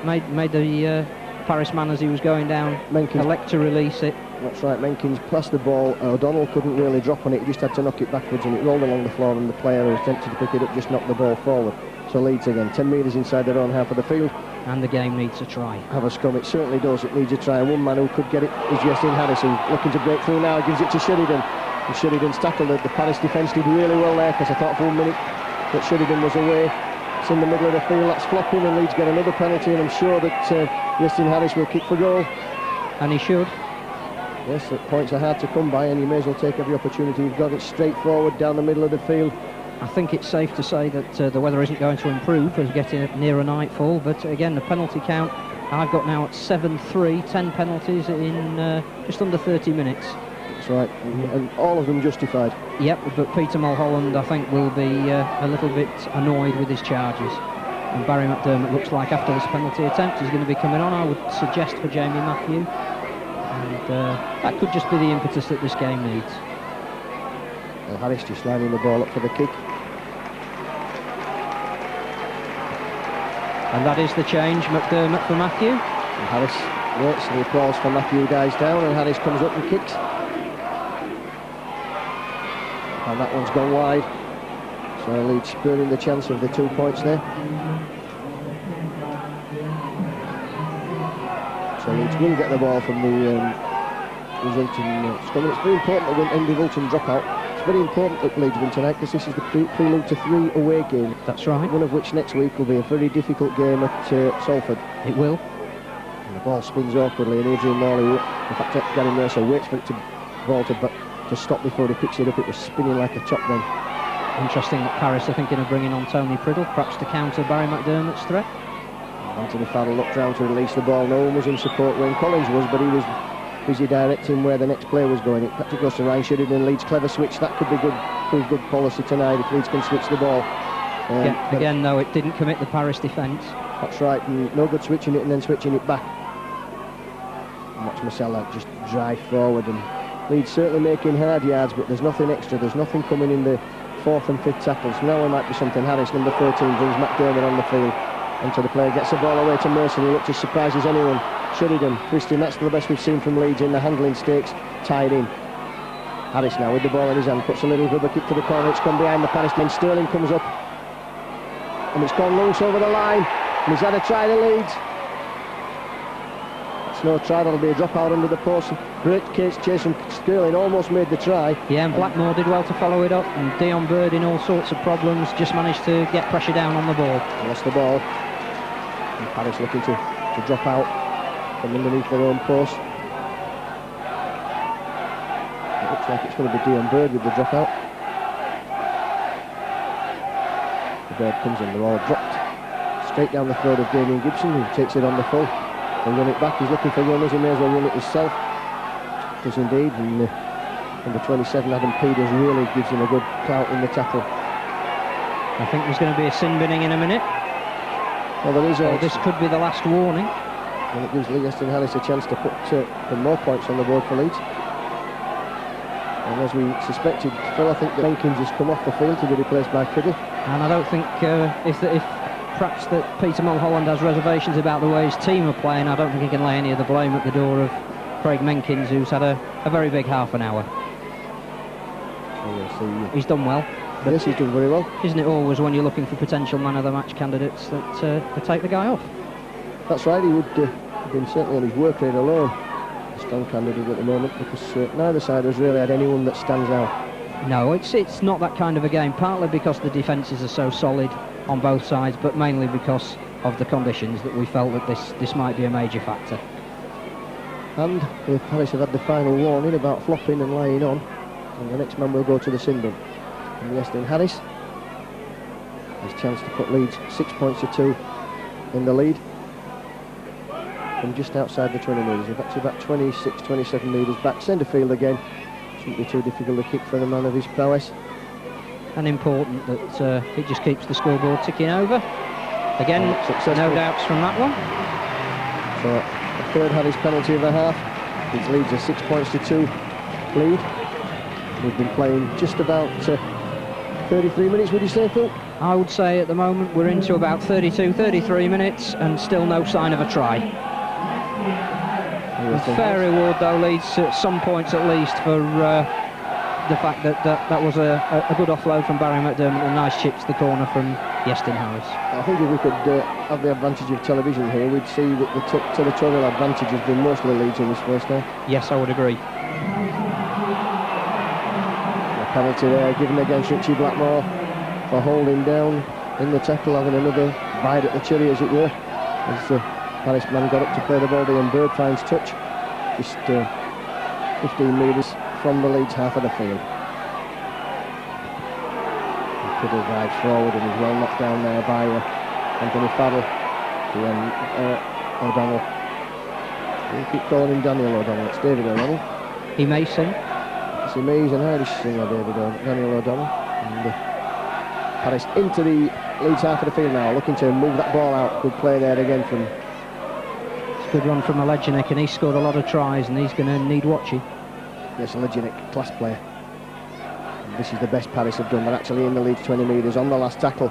made the Paris man as he was going down elect to release it. That's right, Menkins passed the ball. O'Donnell couldn't really drop on it, he just had to knock it backwards, and it rolled along the floor, and the player who was tempted to pick it up just knocked the ball forward. So Leeds again, 10 metres inside their own half of the field. And the game needs a try. Have a scrum, it certainly does, it needs a try. And one man who could get it is Yasin Harrison, looking to break through now, gives it to Sheridan. And Sheridan's tackled it. The Paris defence did really well there, because I thought for 1 minute that Sheridan was away. It's in the middle of the field, that's flopping, and Leeds get another penalty, and I'm sure that Yasin Harris will kick for goal. And he should. Yes, points are hard to come by, and you may as well take every opportunity. You've got it straight forward down the middle of the field. I think it's safe to say that the weather isn't going to improve as getting nearer nightfall, but again, the penalty count I've got now at 7-3, 10 penalties in just under 30 minutes. That's right, and all of them justified. Yep, but Peter Mulholland, I think, will be a little bit annoyed with his charges. And Barry McDermott looks like after this penalty attempt he's going to be coming on, I would suggest, for Jamie Matthew. And that could just be the impetus that this game needs. And Harris just lining the ball up for the kick. And that is the change, McDermott for Matthew. And Harris waits, the applause for Matthew dies down, and Harris comes up and kicks. And that one's gone wide. So Leeds spurning the chance of the 2 points there. So Leeds will get the ball from the resulting scrum. It's very important that when Andy Wilton drop out, it's very important that Leeds win tonight, because this is the prelude to 3 away games. That's right. One of which next week will be a very difficult game at Salford. It will. And the ball spins awkwardly, and Adrian Morley, in fact Gary Mercer waits for it to stop before he picks it up. It was spinning like a top then. Interesting that Paris are thinking of bringing on Tony Priddle, perhaps to counter Barry McDermott's threat. Anthony Farrell looked round to release the ball. No one was in support. Wayne Collins was, but he was busy directing where the next player was going. It practically goes to Ryan Sheridan. Leeds clever switch. That could be good policy tonight if Leeds can switch the ball. Again, though, it didn't commit the Paris defence. That's right. And no good switching it and then switching it back. And watch Marcella just drive forward, and Leeds certainly making hard yards, but there's nothing extra. There's nothing coming in the 4th and 5th tackles. Now there might be something. Harris, number 13, brings McDermott on the field. Onto the player, gets the ball away to Mercer, who looked as surprised as anyone. Sheridan, twisting, that's the best we've seen from Leeds in the handling stakes, tied in. Harris now with the ball in his hand, puts a little rubber kick to the corner, it's gone behind the Paris, then Sterling comes up, and it's gone loose over the line, and he's had a try to Leeds. It's no try, that'll be a drop out under the post. Great case chase from Sterling, almost made the try. Yeah, and Blackmore did well to follow it up, and Dion Bird, in all sorts of problems, just managed to get pressure down on the ball. Lost the ball. And Paris looking to drop out from underneath their own post. It looks like it's going to be Dion Bird with the drop out. The Bird comes in, they're all dropped straight down the throat of Damien Gibson, who takes it on the full. He'll run it back, he's looking for runners, he may as well run it himself. Does indeed, and number 27 Adam Peters really gives him a good clout in the tackle. I think there's going to be a sin binning in a minute. Well, there is this could be the last warning. And it gives Leaston Harris a chance to put more points on the board for Leeds. And as we suspected, Phil, I think that Menkins has come off the field to be replaced by Priddle. And I don't think if perhaps that Peter Mulholland has reservations about the way his team are playing, I don't think he can lay any of the blame at the door of Craig Menkins, who's had a very big half an hour. He's done well. Yes, he's done very well. Isn't it always when you're looking for potential man of the match candidates that they take the guy off? That's right, he would have been certainly on his work rate alone a strong candidate at the moment, because neither side has really had anyone that stands out. No, it's not that kind of a game, partly because the defences are so solid on both sides, but mainly because of the conditions that we felt that this might be a major factor. And the Paris have had the final warning about flopping and lying on, and the next man will go to the sin bin. And Leaston Harris, his chance to put Leeds 6 points to 2 in the lead from just outside the 20 metres. We're actually about 26, 27 metres back. Centre field again. Shouldn't be too difficult to kick for a man of his prowess. And important that it just keeps the scoreboard ticking over. Again, no doubts from that one. So a third Harris penalty of the half. Gives Leeds a 6 points to 2 lead. We've been playing just about 33 minutes, would you say, Phil? I would say at the moment we're into about 32, 33 minutes and still no sign of a try. Fair reward though, Leeds at some points at least for the fact that was a good offload from Barry McDermott, a nice chip to the corner from Leaston Harris. I think if we could have the advantage of television here, we'd see that the territorial advantage has been mostly Leeds in this first half. Yes, I would agree. Penalty there given against Richie Blackmore for holding down in the tackle, having another bite at the cherry, as it were, as the Paris man got up to play the ball. And Bird finds touch just 15 metres from the Leeds half of the field. Priddle drives forward and is well knocked down there by Anthony Farrell. O'Donnell. We'll keep calling him Daniel O'Donnell. It's David O'Donnell. He may sing. See me, he's an Irish singer, Daniel O'Donnell. And Paris into the Leeds half of the field now, looking to move that ball out. Good play there again from... It's a good run from Legionic, and he's scored a lot of tries, and he's going to need watching. Yes, Legionic, class player. And this is the best Paris have done. They're actually in the Leeds 20 metres on the last tackle.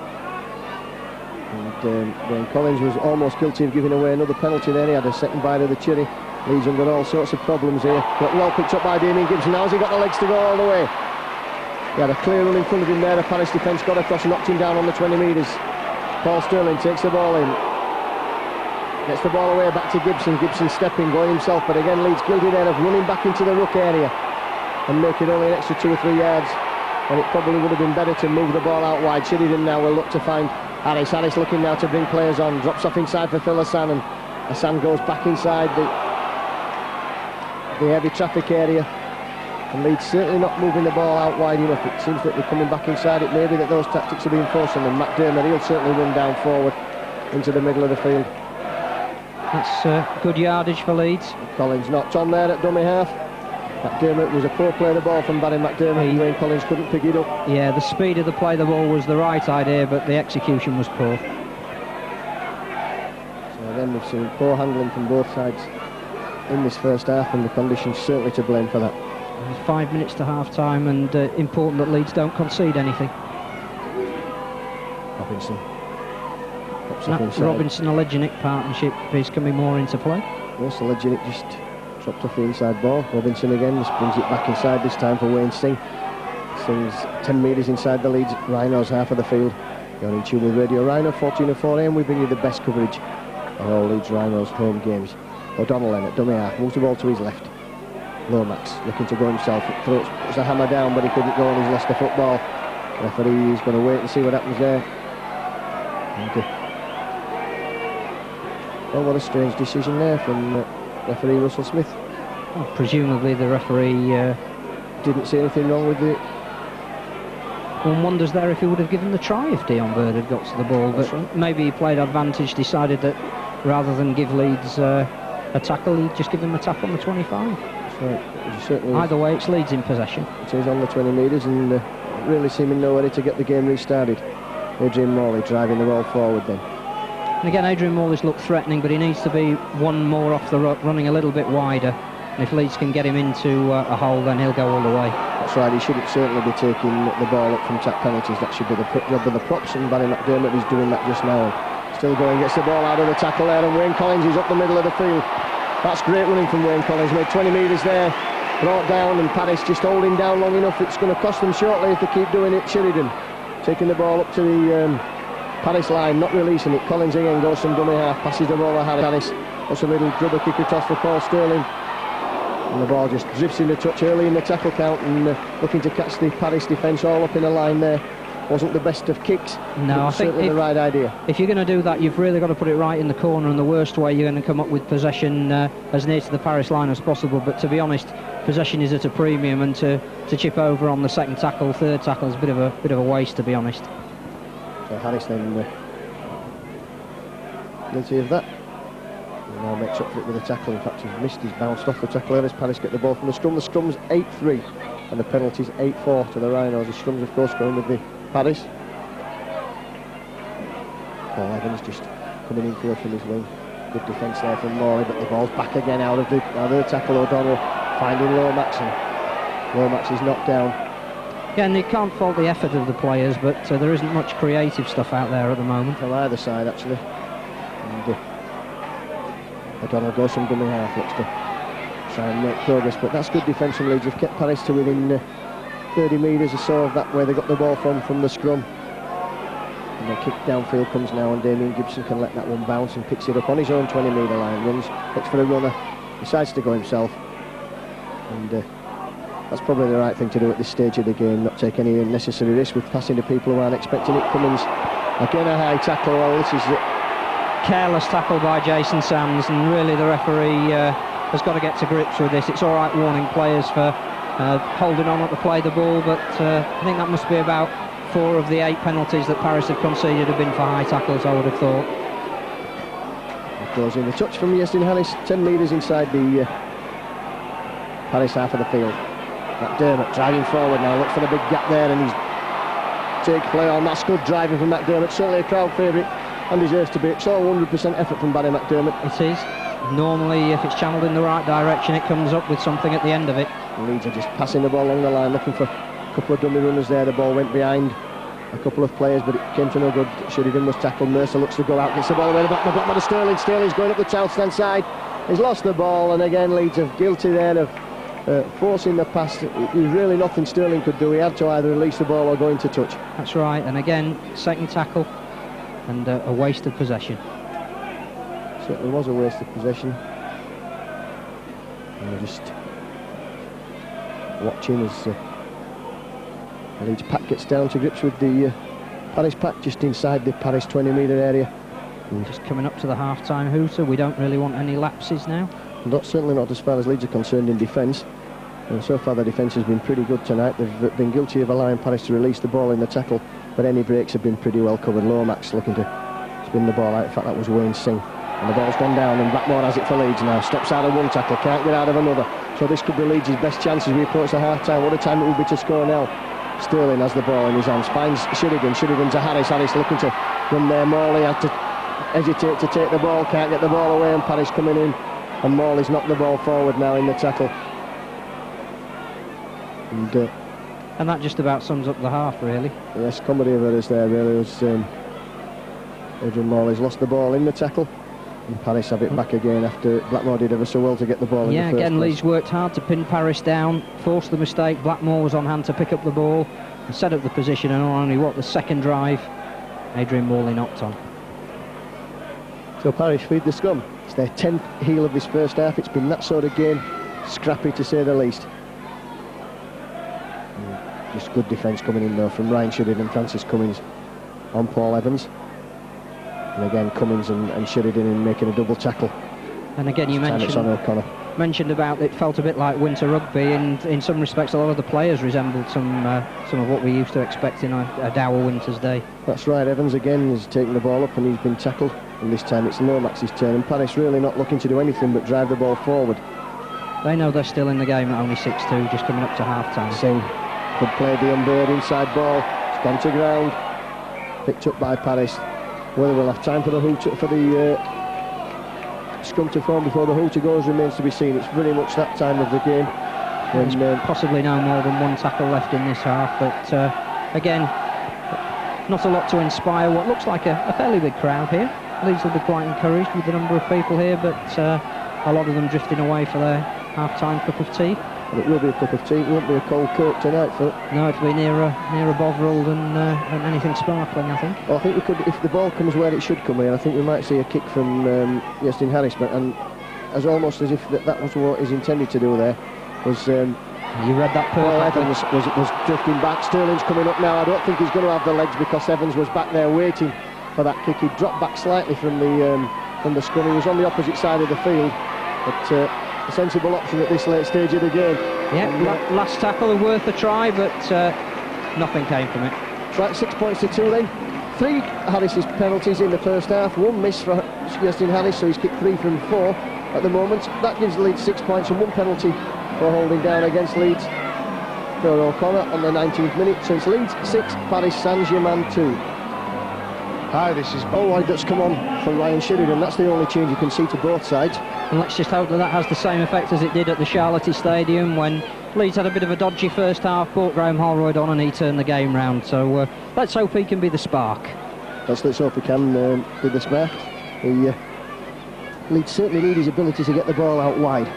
And Wayne Collins was almost guilty of giving away another penalty there. He had a second bite of the cherry. Leeds have got all sorts of problems here. But well picked up by Damien Gibson. Now has he got the legs to go all the way? He had a clear run in front of him there. The Paris defence got across, knocked him down on the 20 metres. Paul Sterling takes the ball in. Gets the ball away back to Gibson. Gibson stepping, going himself. But again, Leeds guilty there of running back into the ruck area and making only an extra 2 or 3 yards. And it probably would have been better to move the ball out wide. Sheridan now will look to find Harris. Harris looking now to bring players on. Drops off inside for Phil Hassan, and Hassan goes back inside the heavy traffic area. And Leeds certainly not moving the ball out wide enough. It seems that they're coming back inside. It may be that those tactics are being forced on them. McDermott, he'll certainly run down forward into the middle of the field. That's good yardage for Leeds. Collins knocked on there at dummy half. McDermott was a poor play of the ball from Barry McDermott. Wayne Collins couldn't pick it up. Yeah, the speed of the play of the ball was the right idea, but the execution was poor. So again, we've seen poor handling from both sides in this first half, and the conditions certainly to blame for that. There's 5 minutes to half-time, and important that Leeds don't concede anything. Robinson. Robinson and Legionic partnership is coming more into play. Yes, the Legionic just dropped off the inside ball. Robinson again just brings it back inside, this time for Wayne Singh. Sing's 10 metres inside the Leeds Rhinos half of the field. You're in tune with Radio Rhino, 14:04 AM. We bring you the best coverage of all Leeds Rhinos home games. O'Donnell then at dummy half, moves the ball to his left. Lomax looking to go himself, puts a hammer down, but he couldn't go, and he's lost the football. The referee is going to wait and see what happens there. Oh, what a strange decision there from referee Russell Smith. Well, presumably the referee didn't see anything wrong with it. One wonders there if he would have given the try if Dion Bird had got to the ball, but right. Maybe he played advantage, decided that rather than give Leeds a tackle, he'd just give them a tap on the 25. That's right. Either way, it's Leeds in possession. It is on the 20 metres, and really seeming nowhere to get the game restarted. Adrian Morley driving the ball forward then. And again, Adrian Morley's looked threatening, but he needs to be one more off the ruck, running a little bit wider. And if Leeds can get him into a hole, then he'll go all the way. That's right, he should certainly be taking the ball up from tap penalties. That should be the job of the props, and Barry McDermott is doing that just now. Still going, gets the ball out of the tackle there, and Wayne Collins is up the middle of the field. That's great running from Wayne Collins, made 20 metres there, brought down, and Paris just holding down long enough. It's going to cost them shortly if they keep doing it. Sheridan taking the ball up to the Paris line, not releasing it. Collins again goes from dummy half, passes the ball to Harris. That's a little dribble kick toss for Paul Sterling. And the ball just drifts in the touch early in the tackle count, and looking to catch the Paris defence all up in a line there. Wasn't the best of kicks. No, I think certainly the right idea. If you're going to do that, you've really got to put it right in the corner, and the worst way you're going to come up with possession as near to the Paris line as possible. But to be honest, possession is at a premium, and to chip over on the second tackle, third tackle is a bit of a waste, to be honest. So Harris then guilty of that. He now makes up for it with a tackle. In fact, he's missed, he's bounced off the tackle as Paris get the ball from the scrum. The scrum's 8-3 and the penalty's 8-4 to the Rhinos. The scrum's of course going with the Paris. Paul Evans just coming in field from his wing. Good defence there from Morley, but the ball's back again out of the tackle. O'Donnell finding Lomax, and Lomax is knocked down. Yeah, and you can't fault the effort of the players, but there isn't much creative stuff out there at the moment. From either side, actually. And O'Donnell goes from dummy half, looks to try and make progress, but that's good defence from Leeds. They've kept Paris to within 30 metres or so of that where they got the ball from the scrum. And the kick downfield comes now, and Damien Gibson can let that one bounce and picks it up on his own 20 metre line, runs, looks for a runner, decides to go himself. And that's probably the right thing to do at this stage of the game, not take any unnecessary risk with passing to people who aren't expecting it. Cummins, again a high tackle. Well, this is careless tackle by Jason Sands, and really the referee has got to get to grips with this. It's all right warning players for holding on to play the ball, but I think that must be about 4 of the 8 penalties that Paris have conceded have been for high tackles, I would have thought. It goes in the touch from Yestin Harris, 10 metres inside the Paris half of the field. McDermott driving forward now, looks for the big gap there, and he's take play on. That's good driving from McDermott, certainly a crowd favourite and deserves to be. It's all 100% effort from Barry McDermott. It is. Normally, if it's channelled in the right direction, it comes up with something at the end of it. Leeds are just passing the ball along the line, looking for a couple of dummy runners there. The ball went behind a couple of players, but it came to no good. Sheridan was tackled. Mercer looks to go out, gets the ball away, the block by Sterling. Sterling's going up the south-stand side. He's lost the ball, and again Leeds are guilty there of forcing the pass. It was really nothing Sterling could do. He had to either release the ball or go into touch. That's right, and again, second tackle and a waste of possession. Certainly was a waste of possession. And we're just watching as Leeds pack gets down to grips with the Paris pack just inside the Paris 20-metre area. And just coming up to the half-time hooter, we don't really want any lapses now. Certainly not as far as Leeds are concerned in defence. And so far the defence has been pretty good tonight. They've been guilty of allowing Paris to release the ball in the tackle, but any breaks have been pretty well covered. Lomax looking to spin the ball out. In fact, that was Wayne Singh. And the ball's gone down, and Blackmore has it for Leeds now. Stops out of one tackle, can't get out of another. So this could be Leeds' best chance as we approach the half-time. What a time it will be to score now. Sterling has the ball in his hands, finds Sheridan. Sheridan to Harris. Harris looking to run there. Morley had to hesitate to take the ball, can't get the ball away, and Paris coming in. And Morley's knocked the ball forward now in the tackle. And that just about sums up the half, really. Yes, comedy of errors there, really. Was Adrian Morley's lost the ball in the tackle. And Paris have it back again after Blackmore did ever so well to get the ball in the first again, place. Leeds worked hard to pin Paris down, forced the mistake. Blackmore was on hand to pick up the ball and set up the position, and on only, the second drive, Adrian Morley knocked on. So Paris feed the scrum. It's their 10th heel of this first half. It's been that sort of game, scrappy to say the least. And just good defence coming in though from Ryan Sheridan and Francis Cummins on Paul Evans. And again Cummins and Sheridan in making a double tackle. And again, you mentioned about it felt a bit like winter rugby, and in some respects a lot of the players resembled some of what we used to expect in a dour winter's day. That's right. Evans again has taken the ball up and he's been tackled, and this time it's Lomax's turn, and Paris really not looking to do anything but drive the ball forward. They know they're still in the game at only 6-2, just coming up to half-time. Singh could play the unbird inside ball. It's gone to ground, picked up by Paris. Whether we'll have time for the scrum to form before the hooter goes remains to be seen. It's very much that time of the game. There's possibly no more than one tackle left in this half, but again, not a lot to inspire what looks like a fairly big crowd here. Leeds will be quite encouraged with the number of people here, but a lot of them drifting away for their half-time cup of tea. And it will be a cup of tea. It won't be a cold Coke tonight, Phil. No, it'll be nearer Bovril than anything sparkling, I think. Well, I think we could, if the ball comes where it should come here, I think we might see a kick from Justin Harris, but as almost as if that was what he's intended to do there. Was you read that perfectly. Well, Evans was drifting back. Sterling's coming up now. I don't think he's going to have the legs because Evans was back there waiting for that kick. He dropped back slightly from the scrum. He was on the opposite side of the field, but a sensible option at this late stage of the game. Yeah, last tackle worth a try, but nothing came from it. Right, 6 points to 2 then. 3 Harris's penalties in the first half, 1 miss for Justin Harris, so he's kicked 3 from 4 at the moment. That gives Leeds 6 points and 1 penalty for holding down against Leeds. Phil O'Connor on the 19th minute. So it's Leeds 6, Paris Saint-Germain 2. Hi, this is... Oh, that's come on from Ryan Sheridan. That's the only change you can see to both sides. And let's just hope that has the same effect as it did at the Charlotte Stadium when Leeds had a bit of a dodgy first half, brought Graham Holroyd on and he turned the game round. So let's hope he can be the spark. Let's hope he can be the spark. Leeds certainly need his ability to get the ball out wide.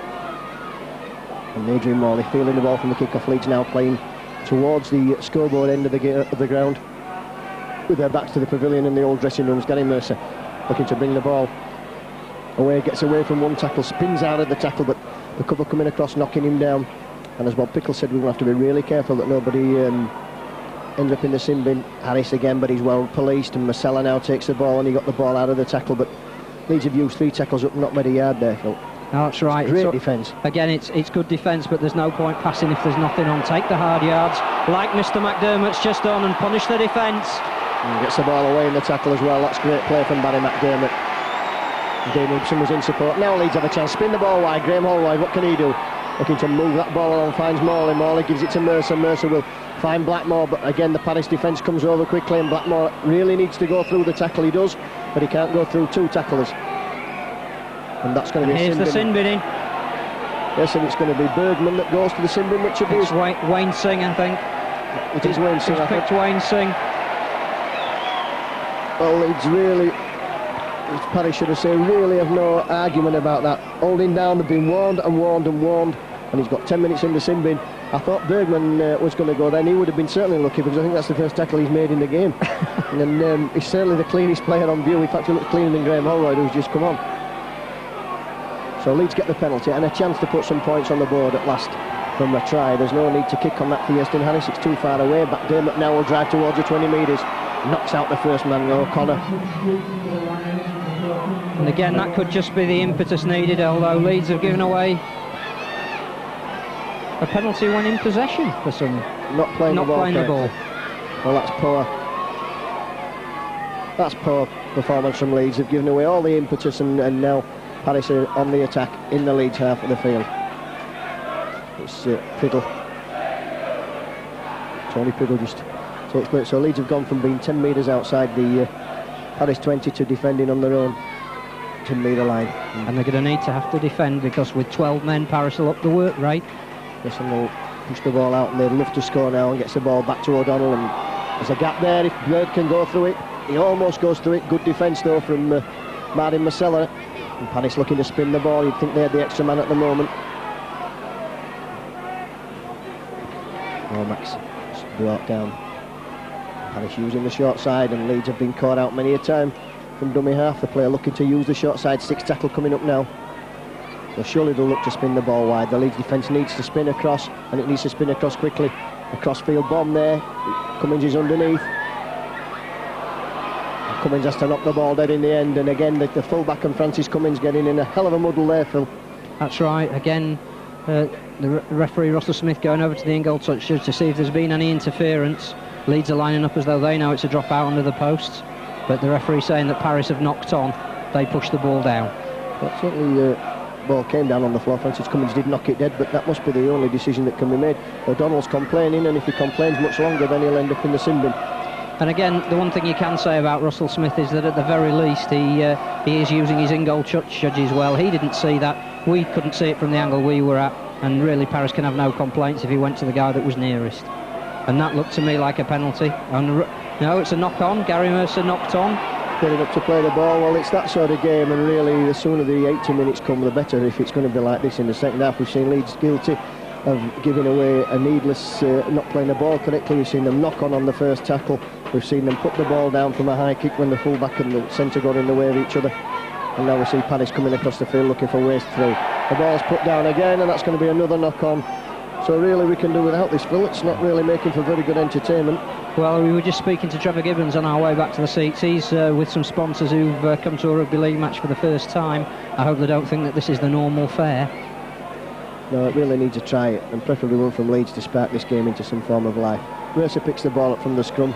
And Adrian Morley feeling the ball from the kick-off. Leeds now playing towards the scoreboard end of the ground, with their backs to the pavilion and the old dressing rooms. Gary Mercer looking to bring the ball away, gets away from one tackle, spins out of the tackle, but the cover coming across, knocking him down. And as Bob Pickle said, we will have to be really careful that nobody ends up in the sin bin. Harris again, but he's well policed, and Marcella now takes the ball, and he got the ball out of the tackle, but Leeds have used 3 tackles up, not made a yard there, Phil. No, that's right. Great defence. Again, it's good defence, but there's no point passing if there's nothing on. Take the hard yards, like Mr. McDermott's just done, and punish the defence. And gets the ball away in the tackle as well. That's great play from Barry McDermott. Dane Ibsen was in support. Now Leeds have a chance. Spin the ball wide. Graham Holroyd, what can he do? looking to move that ball along, finds Morley. Morley gives it to Mercer. Mercer will find Blackmore, but again the Paris defence comes over quickly, and Blackmore really needs to go through the tackle. He does, but he can't go through two tacklers. And that's going to be Here's the sin binning. Yes, and it's going to be Bergman that goes to the sin bin, which will be... It's Wayne Singh, I think. It is Wayne Singh, I think. Picked Wayne Singh. Well, it's really... Paris should have said, really have no argument about that. Holding down, they've been warned and warned and warned, and he's got 10 minutes in the sin bin. I thought Bergman was going to go then. He would have been certainly lucky, because I think that's the first tackle he's made in the game. And he's certainly the cleanest player on view. In fact, he looks cleaner than Graham Holroyd, who's just come on. So Leeds get the penalty and a chance to put some points on the board at last from a try. There's no need to kick on that for Iestyn Harris. It's too far away. McDermott now will drive towards the 20 metres. Knocks out the first man, O'Connor. And again, that could just be the impetus needed, although Leeds have given away a penalty when in possession for some Not playing the ball. Well, that's poor. That's poor performance from Leeds. They've given away all the impetus, and now Paris are on the attack in the Leeds half of the field. It's Priddle. Tony Priddle just takes place. So Leeds have gone from being 10 metres outside the Paris 20 to defending on their own 10 metre line. And they're going to need to have to defend, because with 12 men, Paris will up the work rate. Yes, and they'll push the ball out, and they'd love to score now, and gets the ball back to O'Donnell, and there's a gap there. If Bird can go through it, he almost goes through it. Good defence though from Martin Marcella. And Paris looking to spin the ball. You'd think they had the extra man at the moment. Max brought down. Paris using the short side, and Leeds have been caught out many a time from dummy half. The player looking to use the short side. 6 tackle coming up now. So surely they'll look to spin the ball wide. The Leeds defence needs to spin across, and it needs to spin across quickly. A crossfield bomb there. Cummins is underneath. Cummins has to knock the ball dead in the end, and again the full-back and Francis Cummins getting in a hell of a muddle there, Phil. That's right. Again, the referee Russell Smith going over to the in-goal touch to see if there's been any interference. Leeds are lining up as though they know it's a drop out under the posts, but the referee saying that Paris have knocked on. They pushed the ball down. But certainly ball came down on the floor. Francis Cummins did knock it dead, but that must be the only decision that can be made. O'Donnell's complaining, and if he complains much longer, then he'll end up in the sin bin. And again, the one thing you can say about Russell Smith is that at the very least he is using his in-goal judges well. He didn't see that. We couldn't see it from the angle we were at, and really Paris can have no complaints if he went to the guy that was nearest. And that looked to me like a penalty. And no, it's a knock-on. Gary Mercer knocked on. Getting up to play the ball. Well, it's that sort of game, and really the sooner the 80 minutes come, the better. If it's going to be like this in the second half. We've seen Leeds guilty of giving away a needless not playing the ball correctly. We've seen them knock on the first tackle. We've seen them put the ball down from a high kick when the full-back and the centre got in the way of each other. And now we see Paris coming across the field looking for ways through. The ball's put down again, and that's going to be another knock-on. So really we can do without this, Phil. It's not really making for very good entertainment. Well, we were just speaking to Trevor Gibbons on our way back to the seats. He's with some sponsors who've come to a rugby league match for the first time. I hope they don't think that this is the normal fare. No, it really needs to try it, and preferably one from Leeds to spark this game into some form of life. Mercer picks the ball up from the scrum.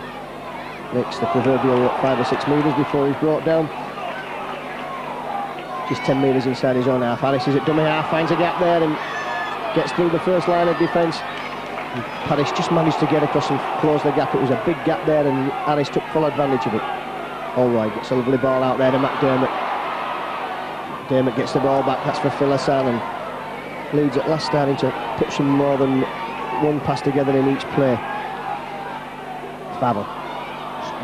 Makes the proverbial 5 or 6 metres before he's brought down. Just 10 metres inside his own half. Harris is at dummy half, finds a gap there and gets through the first line of defence. Paris just managed to get across and close the gap. It was a big gap there, and Harris took full advantage of it. Allroyd gets a lovely ball out there to McDermott. McDermott gets the ball back. That's for Phil Hassan, and Leeds at last starting to put some more than one pass together in each play. Favell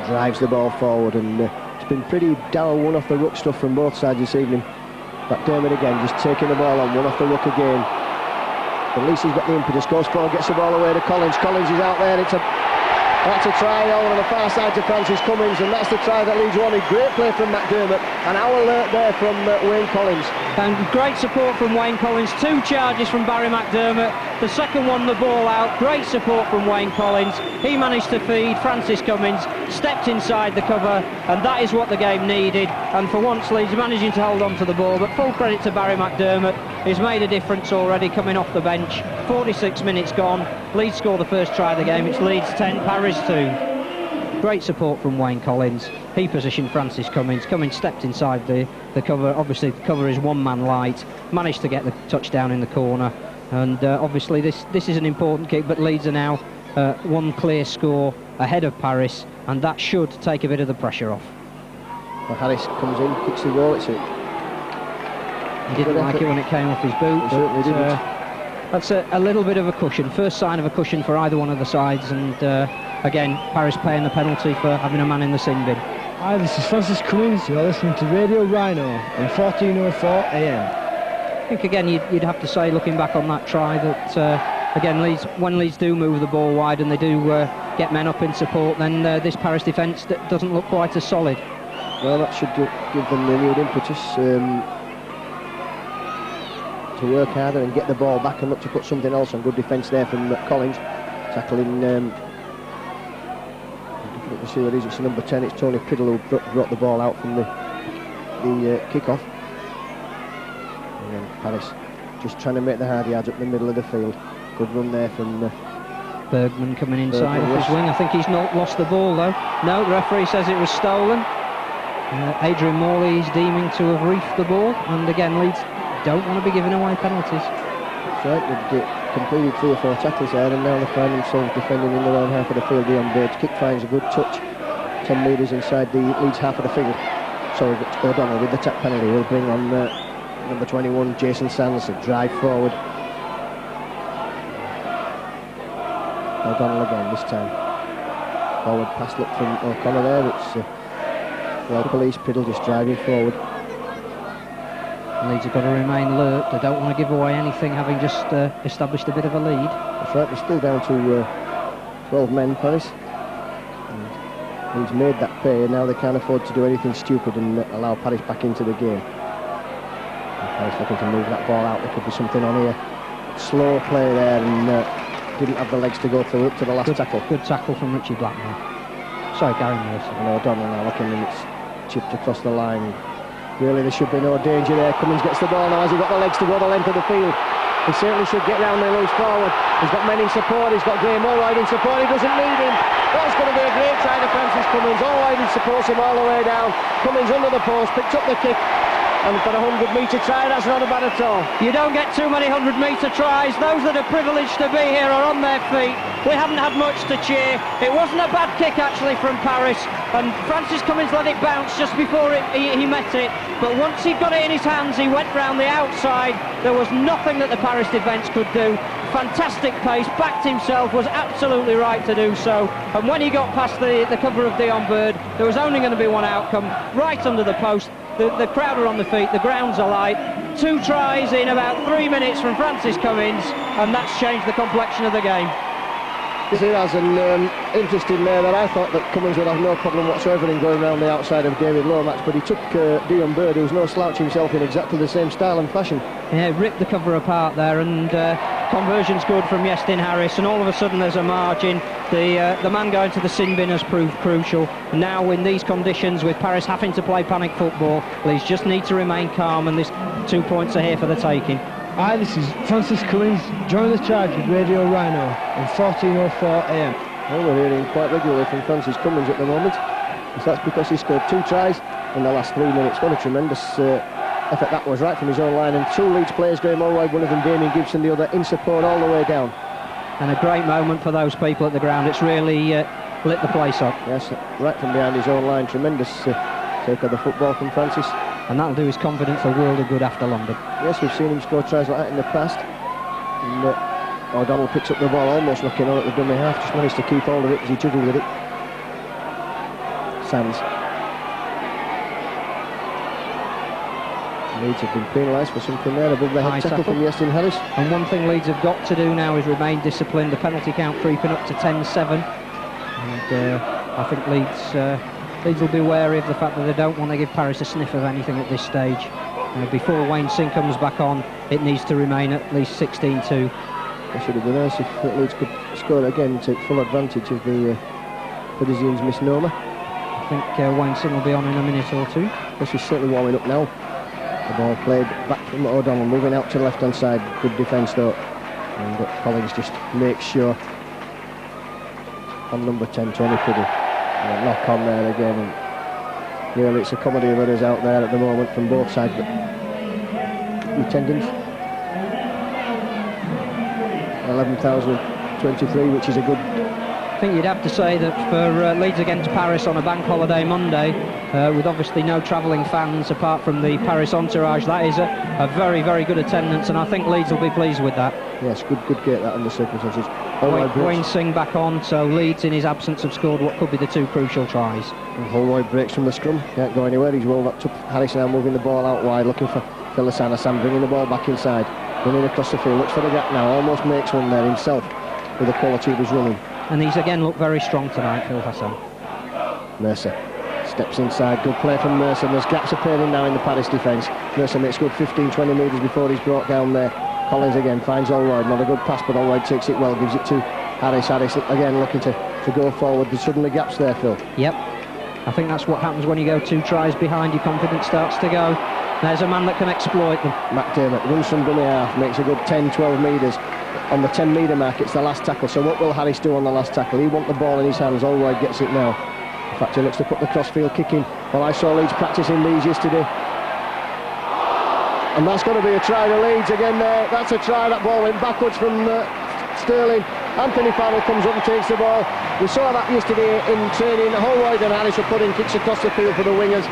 drives the ball forward, and it's been pretty dour one off the ruck stuff from both sides this evening. McDermott again just taking the ball on, one off the ruck again. At least he's got the impetus, goes forward, gets the ball away to Collins. Collins is out there. That's a try over on the far side to Francis Cummins, and that's the try that Leeds wanted. Great play from McDermott, and our alert there from Wayne Collins. And great support from Wayne Collins. 2 charges from Barry McDermott. The second one, the ball out. Great support from Wayne Collins. He managed to feed Francis Cummins, stepped inside the cover, and that is what the game needed. And for once, Leeds managing to hold on to the ball, but full credit to Barry McDermott. He's made a difference already coming off the bench. 46 minutes gone. Leeds score the first try of the game. It's Leeds 10, Paris 2. Great support from Wayne Collins. He positioned Francis Cummins. Cummins stepped inside the cover. Obviously the cover is one man light. Managed to get the touchdown in the corner. And obviously this is an important kick, but Leeds are now one clear score ahead of Paris, and that should take a bit of the pressure off. Well, Harris comes in, kicks the ball, it's it. He didn't like it when it came off his boot, He certainly didn't. That's a little bit of a cushion, first sign of a cushion for either one of the sides, and again, Paris paying the penalty for having a man in the sin bin. Hi, this is Francis Cummins. You're listening to Radio Rhino on 1404 AM. I think again you'd have to say, looking back on that try, that again when Leeds do move the ball wide and they do get men up in support, then this Paris defence doesn't look quite as solid. Well, that should give them renewed impetus to work harder and get the ball back and look to put something else on. Good defence there from Collins, tackling. Difficult to see what it is. It's number 10. It's Tony Priddle who brought the ball out from the kick-off. And then Paris just trying to make the hard yards up the middle of the field. Good run there from Bergman coming inside off his wing. I think he's not lost the ball though. No, the referee says it was stolen. Adrian Morley is deeming to have reefed the ball, and again Leeds don't want to be giving away penalties. That's right, they've completed 3 or 4 tackles there, and now they find themselves defending in their own half of the field. Dion Bird's kick finds a good touch, 10 metres inside the Leeds half of the field. So O'Donnell with the tap penalty will bring on number 21 Jason Sands to drive forward. O'Donnell again this time. Forward pass look from O'Connor there. It's well policed. Priddle just driving forward. Leeds have got to remain alert. They don't want to give away anything, having just established a bit of a lead. That's right, they're still down to 12 men, Paris. And Leeds made that pay, and now they can't afford to do anything stupid and allow Paris back into the game. And Paris looking to move that ball out. There could be something on here. Slow play there, and didn't have the legs to go through up to the last tackle. Good tackle from Richie Blackmore. Sorry, Gary Mercer. And O'Donnell now looking, and it's chipped across the line. Really, there should be no danger there. Cummins gets the ball now. Has he got the legs to go the length of the field? He certainly should get down there loose forward. He's got men in support. He's got Graham Allwide in support. He doesn't need him. That's going to be a great side of Francis Cummins. Allwide supports him all the way down. Cummins under the post, picked up the kick. And for a 100-metre try, that's not a bad at all. You don't get too many 100-metre tries. Those that are privileged to be here are on their feet. We haven't had much to cheer. It wasn't a bad kick actually from Paris, and Francis Cummins let it bounce just before he met it. But once he got it in his hands, he went round the outside. There was nothing that the Paris defence could do. Fantastic pace, backed himself, was absolutely right to do so. And when he got past the cover of Dion Bird, there was only going to be one outcome, right under the post. The crowd are on the feet, the ground's alight. 2 tries in about 3 minutes from Francis Cummins, and that's changed the complexion of the game. Yes, it has, and interesting there that I thought that Cummins would have no problem whatsoever in going around the outside of David Lomax, but he took Dion Bird, who's no slouch himself, in exactly the same style and fashion. Yeah, ripped the cover apart there, and conversion's good from Yestin Harris, and all of a sudden there's a margin. The man going to the sin bin has proved crucial. Now in these conditions, with Paris having to play panic football, Leeds just need to remain calm, and these 2 points are here for the taking. Hi, this is Francis Cummins. Join the charge with Radio Rhino on 1404 AM. Well, we're hearing quite regularly from Francis Cummins at the moment. That's because he scored 2 tries in the last 3 minutes. What a tremendous effort that was, right from his own line. And 2 Leeds players going all wide, one of them Damien Gibson, the other in support all the way down. And a great moment for those people at the ground. It's really lit the place up. Yes, right from behind his own line. Tremendous take of the football from Francis. And that'll do his confidence a world of good after London. Yes, we've seen him score tries like that in the past. And O'Donnell picks up the ball, almost knocking on at the dummy half. Just managed to keep hold of it as he juggled with it. Sands. Leeds have been penalised for something there above the head tackle from Yestin Harris. And one thing Leeds have got to do now is remain disciplined. The penalty count creeping up to 10-7. And I think Leeds will be wary of the fact that they don't want to give Paris a sniff of anything at this stage. Before Wayne Singh comes back on, it needs to remain at least 16-2. It should have been nice if Leeds could score again and take full advantage of the Parisians' misnomer. I think Wayne Singh will be on in a minute or 2. Yes, he's certainly warming up now. The ball played back from O'Donnell, moving out to the left-hand side. Good defence though. And Collins just makes sure on number 10, Tony Priddle. Knock on there again. And really, it's a comedy of errors out there at the moment from both sides. But the tendons. 11,023, which is a good... I think you'd have to say that for Leeds against Paris on a bank holiday Monday, with obviously no travelling fans apart from the Paris entourage, that is a very, very good attendance, and I think Leeds will be pleased with that. Yes, good gate that under circumstances. Wayne Singh back on, so Leeds in his absence have scored what could be the two crucial tries. And Holroyd breaks from the scrum, can't go anywhere, he's rolled up to Harris now, moving the ball out wide, looking for Phil Sam, bringing the ball back inside, running across the field, looks for the gap now, almost makes one there himself with the quality of his running. And he's again looked very strong tonight, Phil Hassan. Mercer steps inside, good play from Mercer, and there's gaps appearing now in the Paris defence. Mercer makes good 15-20 metres before he's brought down there. Collins again finds Holroyd, not a good pass, but Holroyd takes it well, gives it to Harris. Harris again looking to go forward. There's suddenly gaps there, Phil. Yep, I think that's what happens when you go 2 tries behind, your confidence starts to go. There's a man that can exploit them. McDermott runs from dummy half, makes a good 10-12 metres. On the 10-metre mark, it's the last tackle. So what will Harris do on the last tackle? He wants the ball in his hands. Holroyd gets it now. In fact, he looks to put the crossfield kick in. Well, I saw Leeds practising these yesterday. And that's got to be a try to Leeds again there. That's a try. That ball went backwards from Sterling. Anthony Farrell comes up and takes the ball. We saw that yesterday in training. Holroyd and Harris were putting kicks across the field for the wingers.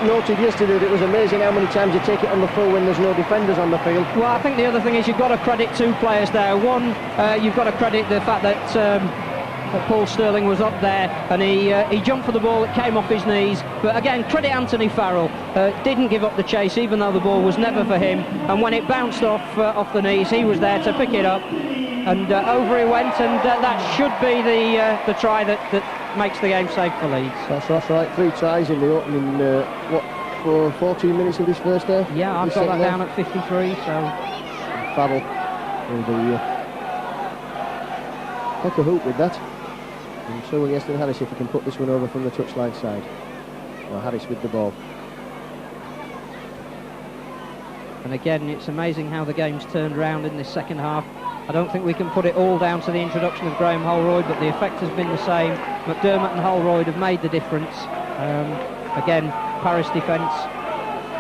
Noted yesterday that it was amazing how many times you take it on the full when there's no defenders on the field. Well, I think the other thing is you've got to credit 2 players there. One, you've got to credit the fact that Paul Sterling was up there and he jumped for the ball, it came off his knees. But again, credit Anthony Farrell, didn't give up the chase even though the ball was never for him, and when it bounced off the knees, he was there to pick it up, and over he went, and that should be the try that makes the game safe for Leeds. That's right, 3 tries in the opening, for 14 minutes of this first half? Yeah, I've got that down at 53, so... Farrell will be take a hoop with that. And so will Yeston Harris if he can put this one over from the touchline side. Well, Harris with the ball. And again, it's amazing how the game's turned around in this second half. I don't think we can put it all down to the introduction of Graham Holroyd, but the effect has been the same. McDermott and Holroyd have made the difference. Again, Paris defence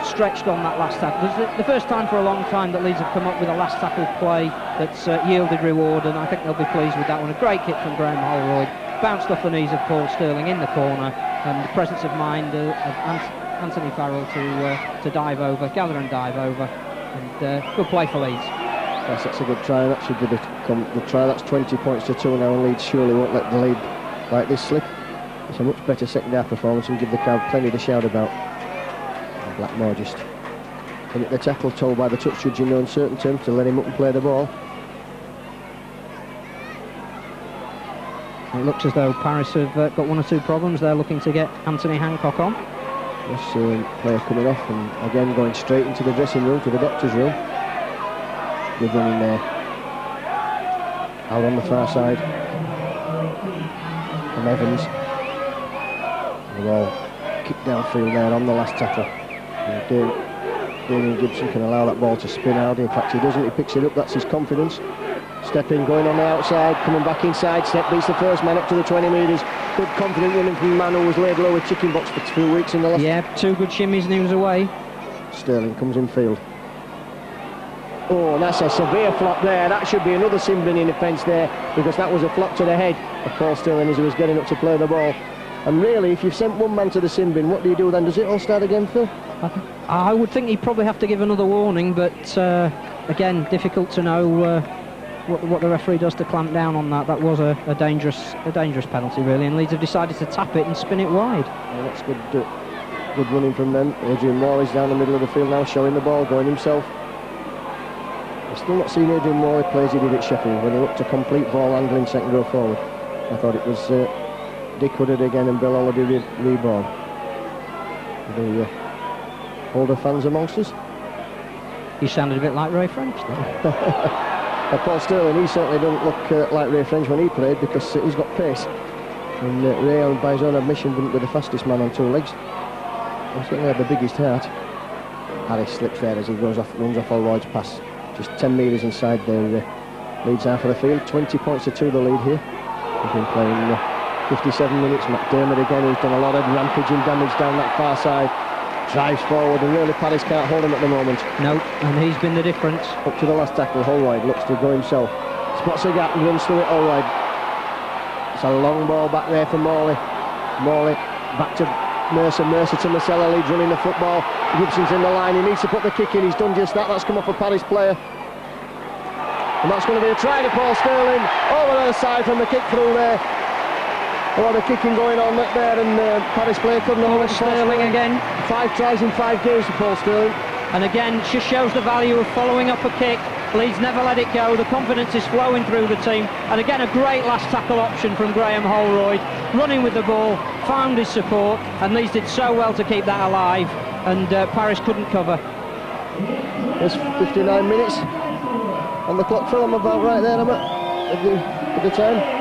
stretched on that last tackle. It's the first time for a long time that Leeds have come up with a last tackle play that's yielded reward, and I think they'll be pleased with that one. A great kick from Graham Holroyd, bounced off the knees of Paul Sterling in the corner, and the presence of mind of Anthony Farrell to dive over, gather and dive over, and good play for Leeds. Yes, that's a good try. That should be the try. That's 20 points to 2 now, and Leeds surely won't let the lead like this slip. It's a much better second half performance and give the crowd plenty to shout about. And Blackmore just in at the tackle, told by the touch judge in no uncertain terms to let him up and play the ball. It looks as though Paris have got 1 or 2 problems. They're looking to get Anthony Hancock on. This player coming off and again going straight into the dressing room, to the doctor's room. Good running there. Out on the far side from Evans. The ball kicked downfield there on the last tackle. Damien Gibson can allow that ball to spin out. In fact, he doesn't. He picks it up. That's his confidence. Stepping, going on the outside, coming back inside. Step beats the first man up to the 20 metres. Good confident running from the man who was laid low with chicken box for 2 weeks in the last... Yeah, 2 good shimmies and he was away. Sterling comes in field. Oh, and that's a severe flop there. That should be another sin bin in offence there, because that was a flop to the head of Paul Sterling as he was getting up to play the ball. And really, if you've sent one man to the sin bin, what do you do then? Does it all start again, Phil? I would think he'd probably have to give another warning, but again, difficult to know what the referee does to clamp down on that. That was a dangerous penalty, really, and Leeds have decided to tap it and spin it wide. Yeah, that's good running from them. Adrian Moore is down the middle of the field now, showing the ball, going himself. I've still not seen Adrian Moore play as he did at Sheffield when he looked to complete ball handling second row forward. I thought it was Dick Woodard again and Bill Holiday reborn. The older fans amongst us. You sounded a bit like Ray French there. Paul Sterling, he certainly doesn't look like Ray French when he played, because he's got pace. And Ray, by his own admission, wouldn't be the fastest man on 2 legs. He certainly had the biggest heart. Harris slips there as he runs off Holroyd's pass. Just 10 metres inside the Leeds half of the field. 20 points to 2 the lead here. He's been playing 57 minutes. McDermott again, who's done a lot of rampaging damage down that far side. drives forward, and really Paris can't hold him at the moment. No, and he's been the difference. Up to the last tackle, Holroyd looks to go himself. Spots a gap and runs through it, Holroyd. It's a long ball back there for Morley. Morley back to Mercer, Mercer to Marcella, Leeds running the football. Gibson's in the line, he needs to put the kick in, he's done just that. That's come off a Paris player. And that's going to be a try to Paul Sterling. Over the side from the kick through there. A lot of kicking going on there, and Paris player couldn't hold it. Sterling again. 5 tries in 5 games for Paul Sterling. And again, just shows the value of following up a kick. Leeds never let it go. The confidence is flowing through the team. And again, a great last tackle option from Graham Holroyd. Running with the ball, found his support, and Leeds did so well to keep that alive. And Paris couldn't cover. There's 59 minutes on the clock, Phil. I'm about right there, at the time.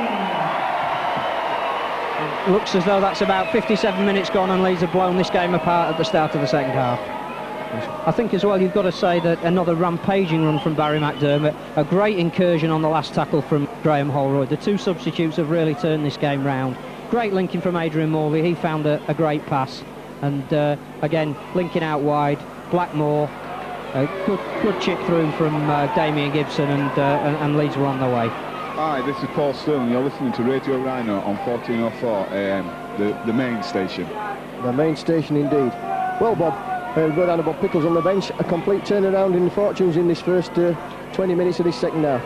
Looks as though that's about 57 minutes gone, and Leeds have blown this game apart at the start of the second half. I think as well you've got to say that another rampaging run from Barry McDermott, a great incursion on the last tackle from Graham Holroyd. The 2 substitutes have really turned this game round. Great linking from Adrian Morley, he found a great pass, and again linking out wide, Blackmore, a good chip through from Damien Gibson, and Leeds were on their way. Hi, this is Paul Sterling. You're listening to Radio Rhino on 1404 AM, the main station. The main station indeed. Well, Bob, we'll go down to Bob Pickles on the bench. A complete turnaround in the fortunes in this first 20 minutes of this second half.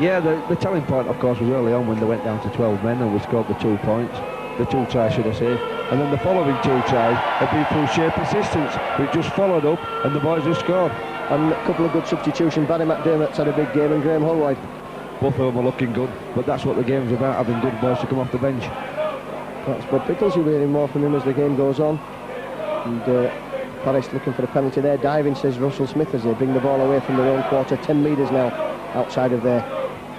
Yeah, the telling point, of course, was early on when they went down to 12 men and we scored the 2 points. The 2 tries, should I say. And then the following 2 tries have been through sheer persistence. We just followed up and the boys have scored. And a couple of good substitutions. Barry McDermott's had a big game, and Graham Holroyd. Both of them are looking good, but that's what the game's about, having good boys to come off the bench. That's Bob Pickles. You'll be hearing more from him as the game goes on. And Paris looking for a penalty there. Diving, says Russell Smith, as they bring the ball away from their own quarter. 10 metres now outside of their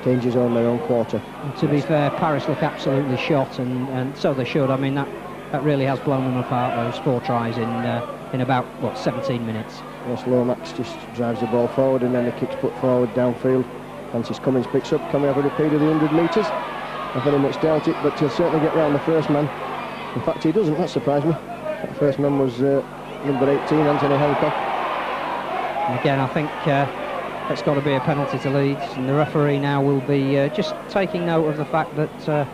danger zone, their own quarter. And to be fair, Paris look absolutely shot, and so they should. I mean, that really has blown them apart, those 4 tries in about, 17 minutes. Yes, Lomax just drives the ball forward, and then the kick's put forward downfield. Francis Cummins picks up. Can we have a repeat of the 100 metres? I very much doubt it, but he'll certainly get round the first man. In fact, he doesn't. That surprised me. That first man was number 18, Anthony Hancock. And again, I think it's got to be a penalty to Leeds, and the referee now will be just taking note of the fact that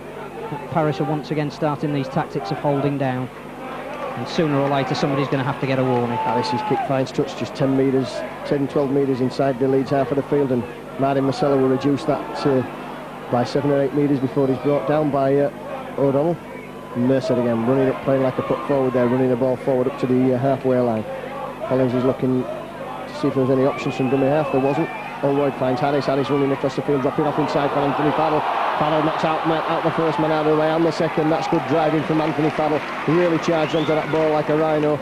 Paris are once again starting these tactics of holding down, and sooner or later somebody's going to have to get a warning. Paris's kick finds touch just 10 metres, 10-12 metres inside the Leeds half of the field, and Martin Marcella will reduce that by 7 or 8 metres before he's brought down by O'Donnell. Mercer again running up, playing like a put forward there, running the ball forward up to the halfway line. Collins is looking to see if there was any options from dummy half. There wasn't. Holroyd finds Harris. Harris running across the field, dropping off inside for Anthony Farrell. Farrell knocks out the first man out of the way, and the second. That's good driving from Anthony Farrell. He really charged onto that ball like a rhino.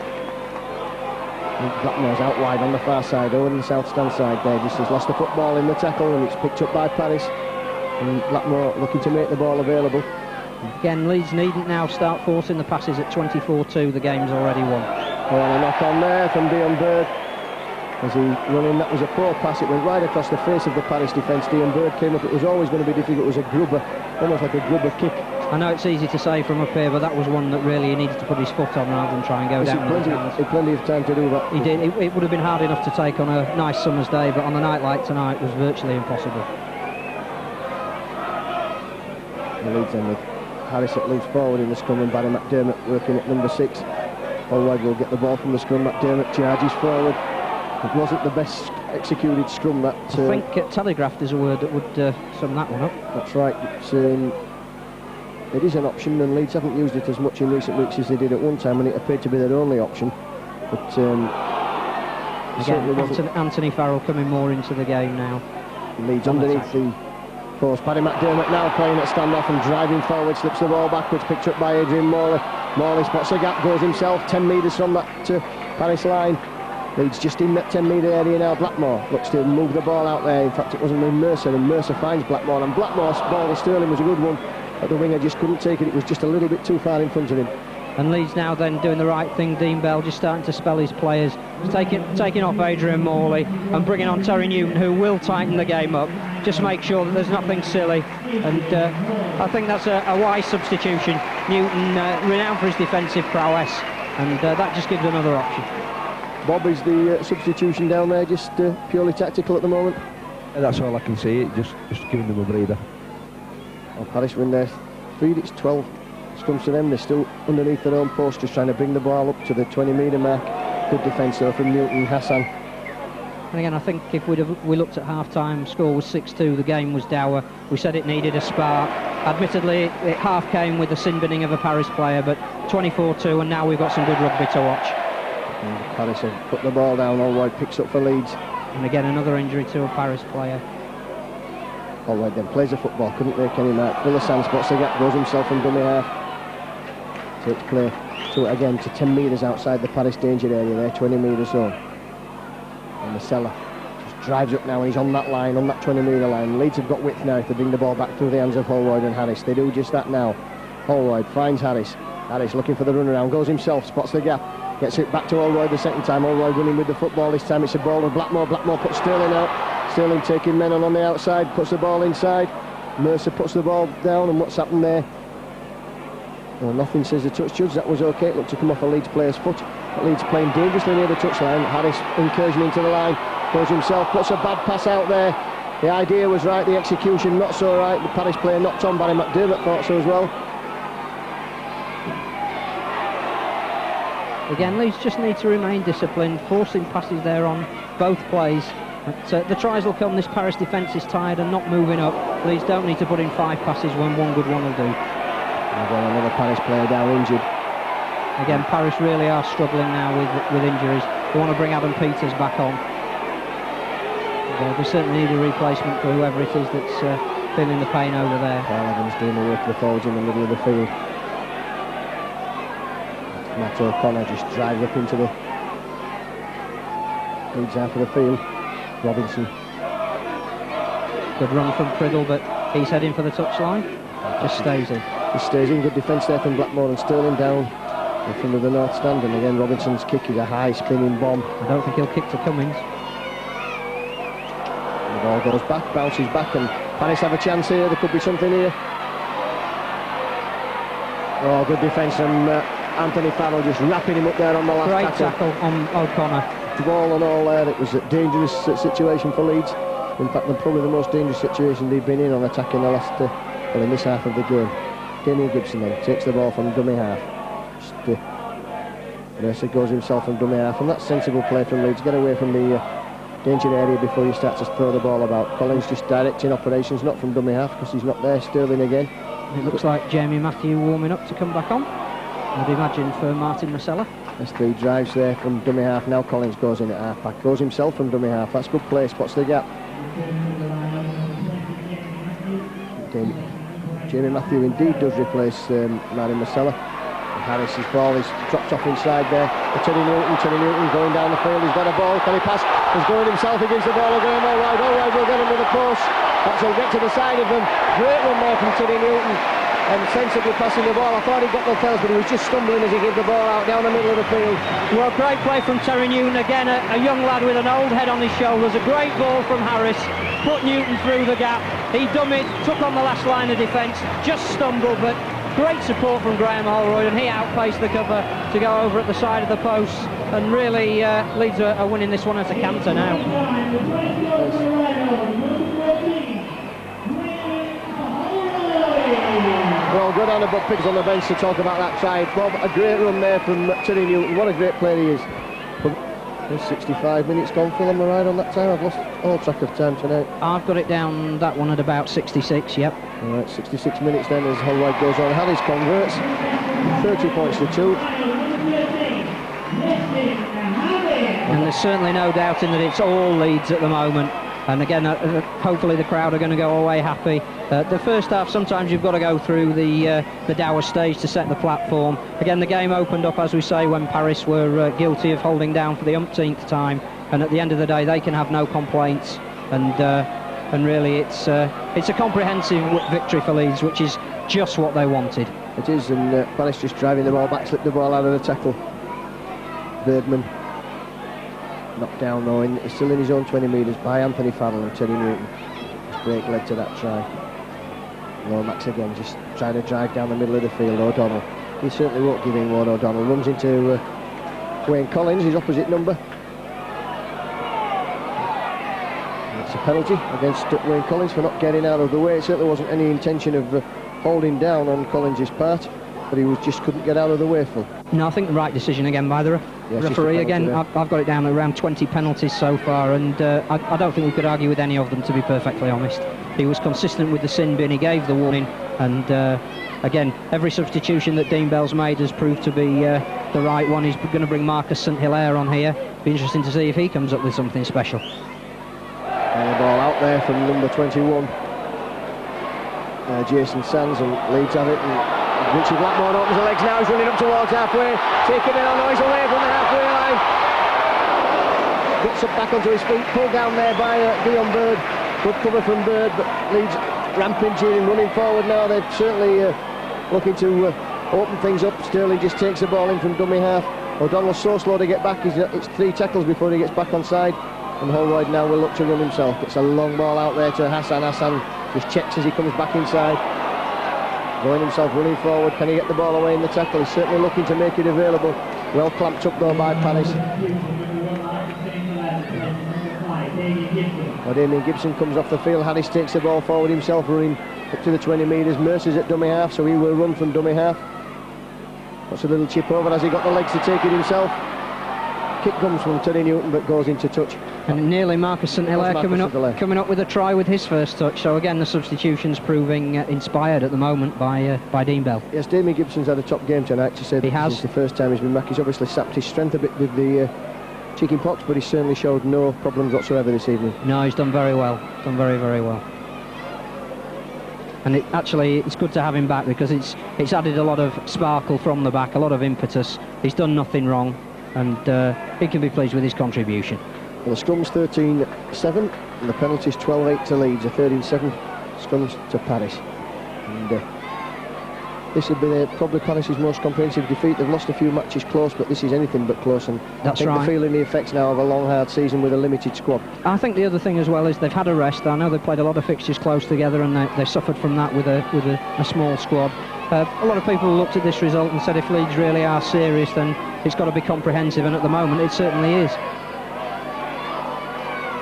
Blackmore's out wide on the far side, over the south stand side there. Just has lost the football in the tackle, and it's picked up by Paris. And Blackmore looking to make the ball available. Again, Leeds needn't now start forcing the passes at 24-2. The game's already won. Oh, and a knock on there from Dion Bird. As he running, that was a poor pass. It went right across the face of the Paris defence. Dion Bird came up. It was always going to be difficult. It was a grubber, almost like a grubber kick. I know it's easy to say from up here, but that was one that really he needed to put his foot on rather than try and go down with his hands. He had plenty of time to do that. He did. It would have been hard enough to take on a nice summer's day, but on a night like tonight it was virtually impossible. The Leeds then with Harris at loose forward in the scrum, and Barry McDermott working at number 6. Holroyd will get the ball from the scrum. McDermott charges forward. It wasn't the best executed scrum that... I think telegraphed is a word that would sum that one up. That's right. It is an option, and Leeds haven't used it as much in recent weeks as they did at one time, and it appeared to be their only option. But again, Anthony Farrell coming more into the game now. Leeds underneath the post. Paddy McDermott now playing at standoff and driving forward, slips the ball backwards, picked up by Adrian Morley. Morley spots a gap, goes himself 10 metres from that Paris line. Leeds just in that 10 metre area now. Blackmore looks to move the ball out there. In fact, it wasn't Mercer, and Mercer finds Blackmore, and Blackmore's ball to Sterling was a good one, but the winger just couldn't take it. It was just a little bit too far in front of him. And Leeds now then doing the right thing. Dean Bell just starting to spell his players, taking off Adrian Morley and bringing on Terry Newton, who will tighten the game up. Just make sure that there's nothing silly. And I think that's a wise substitution. Newton, renowned for his defensive prowess, and that just gives another option. Bob, is the substitution down there just purely tactical at the moment? And that's all I can see, just giving them a breather. Well, Paris win their 3, it's 12. It comes to them, they're still underneath their own post, just trying to bring the ball up to the 20-metre mark. Good defence though from Newton Hassan. And again, I think if we looked at half-time, score was 6-2, the game was dour. We said it needed a spark. Admittedly, it half came with the sin binning of a Paris player, but 24-2, and now we've got some good rugby to watch. And Paris have put the ball down, Allroyd picks up for Leeds. And again, another injury to a Paris player. Allroyd then plays the football, couldn't make any mark. Full of sand, spots the gap, goes himself from dummy half. Takes play to it again to 10 metres outside the Paris danger area there, 20-metre zone. And Marcella just drives up now, and he's on that line, on that 20-metre line. Leeds have got width now if they bring the ball back through the hands of Holroyd and Harris. They do just that now. Holroyd finds Harris. Harris looking for the run around, goes himself, spots the gap, gets it back to Holroyd the second time. Holroyd running with the football this time. It's a ball of Blackmore. Blackmore puts Sterling out. Sterling taking men on the outside, puts the ball inside. Mercer puts the ball down, and what's happened there? Well, nothing says the touch judge. That was okay. It looked to come off a Leeds player's foot. But Leeds playing dangerously near the touchline. Harris incursion into the line, goes himself, puts a bad pass out there. The idea was right, the execution not so right. The Paris player knocked on. Barry McDermott thought so as well. Again, Leeds just need to remain disciplined, forcing passes there on both plays. But, the tries will come. This Paris defence is tired and not moving up. Leeds don't need to put in 5 passes when one good one will do. And again, another Paris player down injured. Again, Paris really are struggling now with injuries. They want to bring Adam Peters back on. They certainly need a replacement for whoever it is that's feeling the pain over there. Carl Evans doing the work of the forwards in the middle of the field. Matt O'Connor just drives up into the Leeds half of the field. Robinson. Good run from Priddle, but he's heading for the touchline. Just stays in. He stays in. Good defence there from Blackmore, and Sterling down in front of the North stand. And again, Robinson's kick is a high spinning bomb. I don't think he'll kick to Cummins. The ball goes back, bounces back, and Paris have a chance here. There could be something here. Oh, good defence from Anthony Farrell, just wrapping him up there on the last Great tackle on O'Connor. Ball and all there. It was a dangerous situation for Leeds. In fact, probably the most dangerous situation they've been in on attack in the last, well, in this half of the game. Daniel Gibson then takes the ball from dummy half. Mercer goes himself from dummy half, and that's sensible play from Leeds. Get away from the danger area before you start to throw the ball about. Collins just directing operations, not from dummy half, because he's not there. Sterling again. It looks like Jamie Matthew warming up to come back on, I'd imagine, for Martin Marcella. There's 3 drives there from dummy half. Now Collins goes in at half back, goes himself from dummy half. That's good play, spots the gap. Jamie Matthew indeed does replace Martin Marcella. And Harris's ball is dropped off inside there. Teddy Newton going down the field. He's got a ball. Can he pass? He's going himself against the ball again. Allroyd will get him to the post. That'll get to the side of them. Great one there from Teddy Newton. And sensibly passing the ball. I thought he got the tells, but he was just stumbling as he gave the ball out down the middle of the field. Well, great play from Terry Newton. Again, a young lad with an old head on his shoulders. A great ball from Harris. Put Newton through the gap. He dummied, took on the last line of defence, just stumbled, but great support from Graham Holroyd, and he outpaced the cover to go over at the side of the post. And really, Leeds are winning this one at a canter now. Well, good on the Bob Pigs on the bench to talk about that try. Bob, a great run there from Terry Newton. What a great player he is. There's 65 minutes gone, Phil, am I right on that time? I've lost all track of time tonight. I've got it down, that one, at about 66, yep. All right, 66 minutes then as Holroyd goes on. Harris converts, 30 points to 2. And there's certainly no doubt in that it's all Leeds at the moment. And again, hopefully the crowd are going to go away happy. The first half, sometimes you've got to go through the dour stage to set the platform. Again, the game opened up, as we say, when Paris were guilty of holding down for the umpteenth time. And at the end of the day, they can have no complaints. And really, it's a comprehensive victory for Leeds, which is just what they wanted. It is, and Paris just driving the ball back, slipped the ball out of the tackle. Bergman knocked down though, he's still in his own 20 metres by Anthony Farrell and Terry Newton. His break led to that try. Lomax again, just trying to drive down the middle of the field. O'Donnell he certainly won't give in one. O'Donnell runs into Wayne Collins, his opposite number. It's a penalty against Wayne Collins for not getting out of the way. It certainly wasn't any intention of holding down on Collins' part, but he just couldn't get out of the way, Phil. No, I think the right decision again by the referee. Again, I've got it down at around 20 penalties so far, and I don't think we could argue with any of them, to be perfectly honest. He was consistent with the sin bin, he gave the warning, and again, every substitution that Dean Bell's made has proved to be the right one. He's going to bring Marcus St Hilaire on here. Be interesting to see if he comes up with something special. And the ball out there from number 21, Jason Sands, and Leeds have it. And Richard Blackmore opens the legs now, he's running up towards halfway, taking it on, he's away from the halfway line. Gets up back onto his feet, pulled down there by Dion Bird. Good cover from Bird, but Leeds rampaging and running forward now. They're certainly looking to open things up. Sterling just takes the ball in from dummy half. O'Donnell's so slow to get back, it's 3 tackles before he gets back on side. And Holroyd now will look to run himself. It's a long ball out there to Hassan. Hassan just checks as he comes back inside. Going himself, running forward. Can he get the ball away in the tackle? He's certainly looking to make it available. Well clamped up though by Paris. Damien Gibson comes off the field. Harris takes the ball forward himself, running up to the 20 metres. Mercer's at dummy half, so he will run from dummy half. Puts a little chip over. Has he got the legs to take it himself? Kick comes from Teddy Newton, but goes into touch. And nearly Marcus St Hilaire coming up with a try with his first touch. So again, the substitution's proving inspired at the moment by Dean Bell. Yes, Damien Gibson's had a top game tonight. To say he has. This is the first time he's been back. He's obviously sapped his strength a bit with the chicken pox, but he certainly showed no problems whatsoever this evening. No, he's done very well. Done very, very well. And it's good to have him back, because it's added a lot of sparkle from the back, a lot of impetus. He's done nothing wrong, and he can be pleased with his contribution. Well, the scrum's 13-7 and the penalty's 12-8 to Leeds. A 13-7 scrums to Paris. And this would be probably Paris' most comprehensive defeat. They've lost a few matches close, but this is anything but close. And that's I think right. they're feeling the effects now of a long, hard season with a limited squad. I think the other thing as well is they've had a rest. I know they played a lot of fixtures close together, and they suffered from that with a small squad. A lot of people looked at this result and said if Leeds really are serious, then it's got to be comprehensive, and at the moment it certainly is.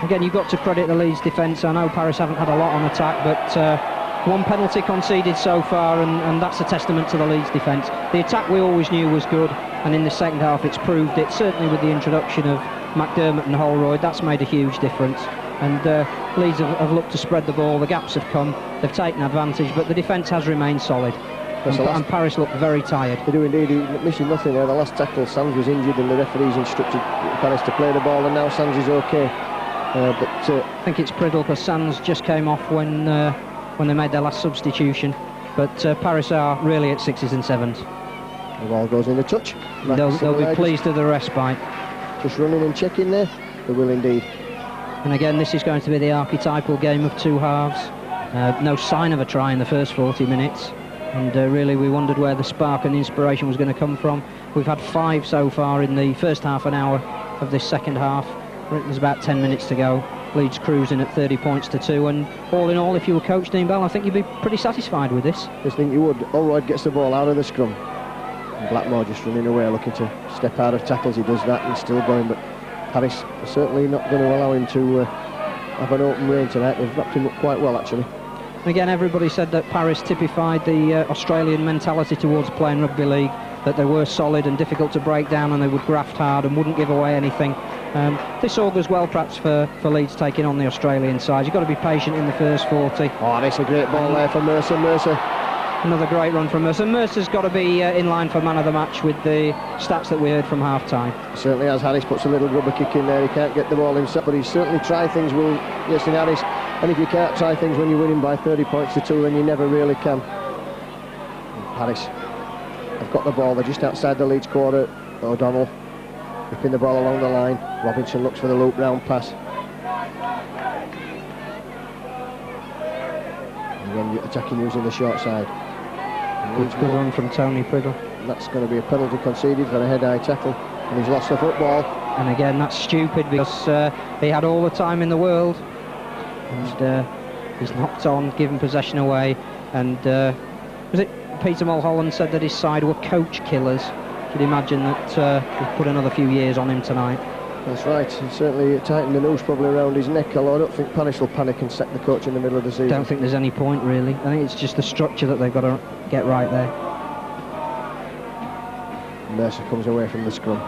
Again, you've got to credit the Leeds defence. I know Paris haven't had a lot on attack, but one penalty conceded so far, and that's a testament to the Leeds defence. The attack we always knew was good, and in the second half it's proved it. Certainly with the introduction of McDermott and Holroyd, that's made a huge difference. And Leeds have looked to spread the ball. The gaps have come, they've taken advantage, but the defence has remained solid. And Paris looked very tired. They do indeed. Missing nothing there. The last tackle, Sands was injured, and the referees instructed Paris to play the ball, and now Sands is okay. I think it's Priddle, because Sands just came off when they made their last substitution. But Paris are really at 6s and 7s. The ball goes in the touch. They'll be pleased with the respite. Just running and checking there. They will indeed. And again, this is going to be the archetypal game of two halves. No sign of a try in the first 40 minutes. And really we wondered where the spark and inspiration was going to come from. We've had 5 so far in the first half an hour of this second half. There's about 10 minutes to go. Leeds cruising at 30 points to 2, and all in all, if you were coach Dean Bell, I think you'd be pretty satisfied with this. I think you would. Holroyd gets the ball out of the scrum, and Blackmore just running away, looking to step out of tackles. He does that and still going, but Paris are certainly not going to allow him to have an open rein tonight. They've wrapped him up quite well, actually. Again, everybody said that Paris typified the Australian mentality towards playing rugby league, that they were solid and difficult to break down, and they would graft hard and wouldn't give away anything. This augurs well perhaps for Leeds taking on the Australian side. You've got to be patient in the first 40. Oh, that's a great ball there for Mercer. Another great run from Mercer. Mercer's got to be in line for man of the match with the stats that we heard from half-time. Certainly has. Harris puts a little rubber kick in there. He can't get the ball himself, but he's certainly tried things with Justin Harris. And if you can't try things when you're winning by 30 points to 2, then you never really can. Harris have got the ball. They're just outside the Leeds quarter. O'Donnell whipping the ball along the line. Robinson looks for the loop round pass. Again, attacking using the short side. Good run from Tony Priddle. That's going to be a penalty conceded for a head-high tackle, and he's lost the football. And again, that's stupid, because he had all the time in the world, and he's knocked on, given possession away. And was it Peter Mulholland said that his side were coach killers. You'd imagine that we've put another few years on him tonight. That's right, and certainly tightened the noose probably around his neck, although I don't think Paris will panic and sack the coach in the middle of the season. Don't think there's any point really. I think it's just the structure that they've got to get right there. Mercer comes away from the scrum.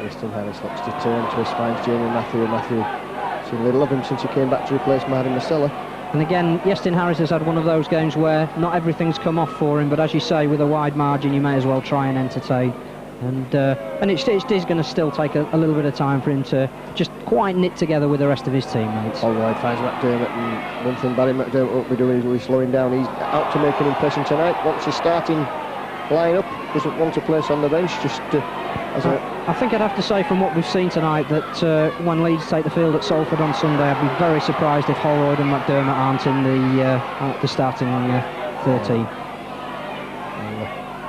Weston Harris looks to turn, twist, finds Jamie Matthew. Matthew seen a little of him since he came back to replace Martin Masella. And again, Yestin Harris has had one of those games where not everything's come off for him, but as you say, with a wide margin, you may as well try and entertain. And it is going to still take a little bit of time for him to just quite knit together with the rest of his teammates. All right, finds McDermott, and one thing Barry McDermott won't be doing is really slowing down. He's out to make an impression tonight. Wants his starting line-up, doesn't want to place on the bench, just as a... I think I'd have to say from what we've seen tonight that when Leeds take the field at Salford on Sunday, I'd be very surprised if Holroyd and McDermott aren't in the starting 13.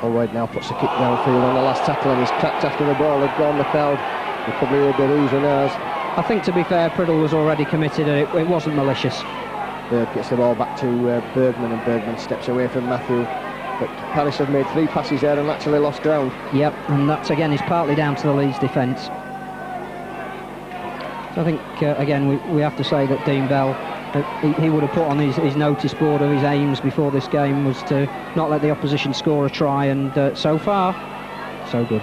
Holroyd now puts the kick downfield on the last tackle, and he's cracked after the ball had gone. The crowd, they probably heard the oohs and ahs. I think, to be fair, Priddle was already committed and it wasn't malicious. Bird gets the ball back to Bergman, and Bergman steps away from Matthew. But Paris have made 3 passes there and actually lost ground. Yep, and that again is partly down to the Leeds defence. So I think again we have to say that Dean Bell, he would have put on his notice board of his aims before this game was to not let the opposition score a try, and so far, so good.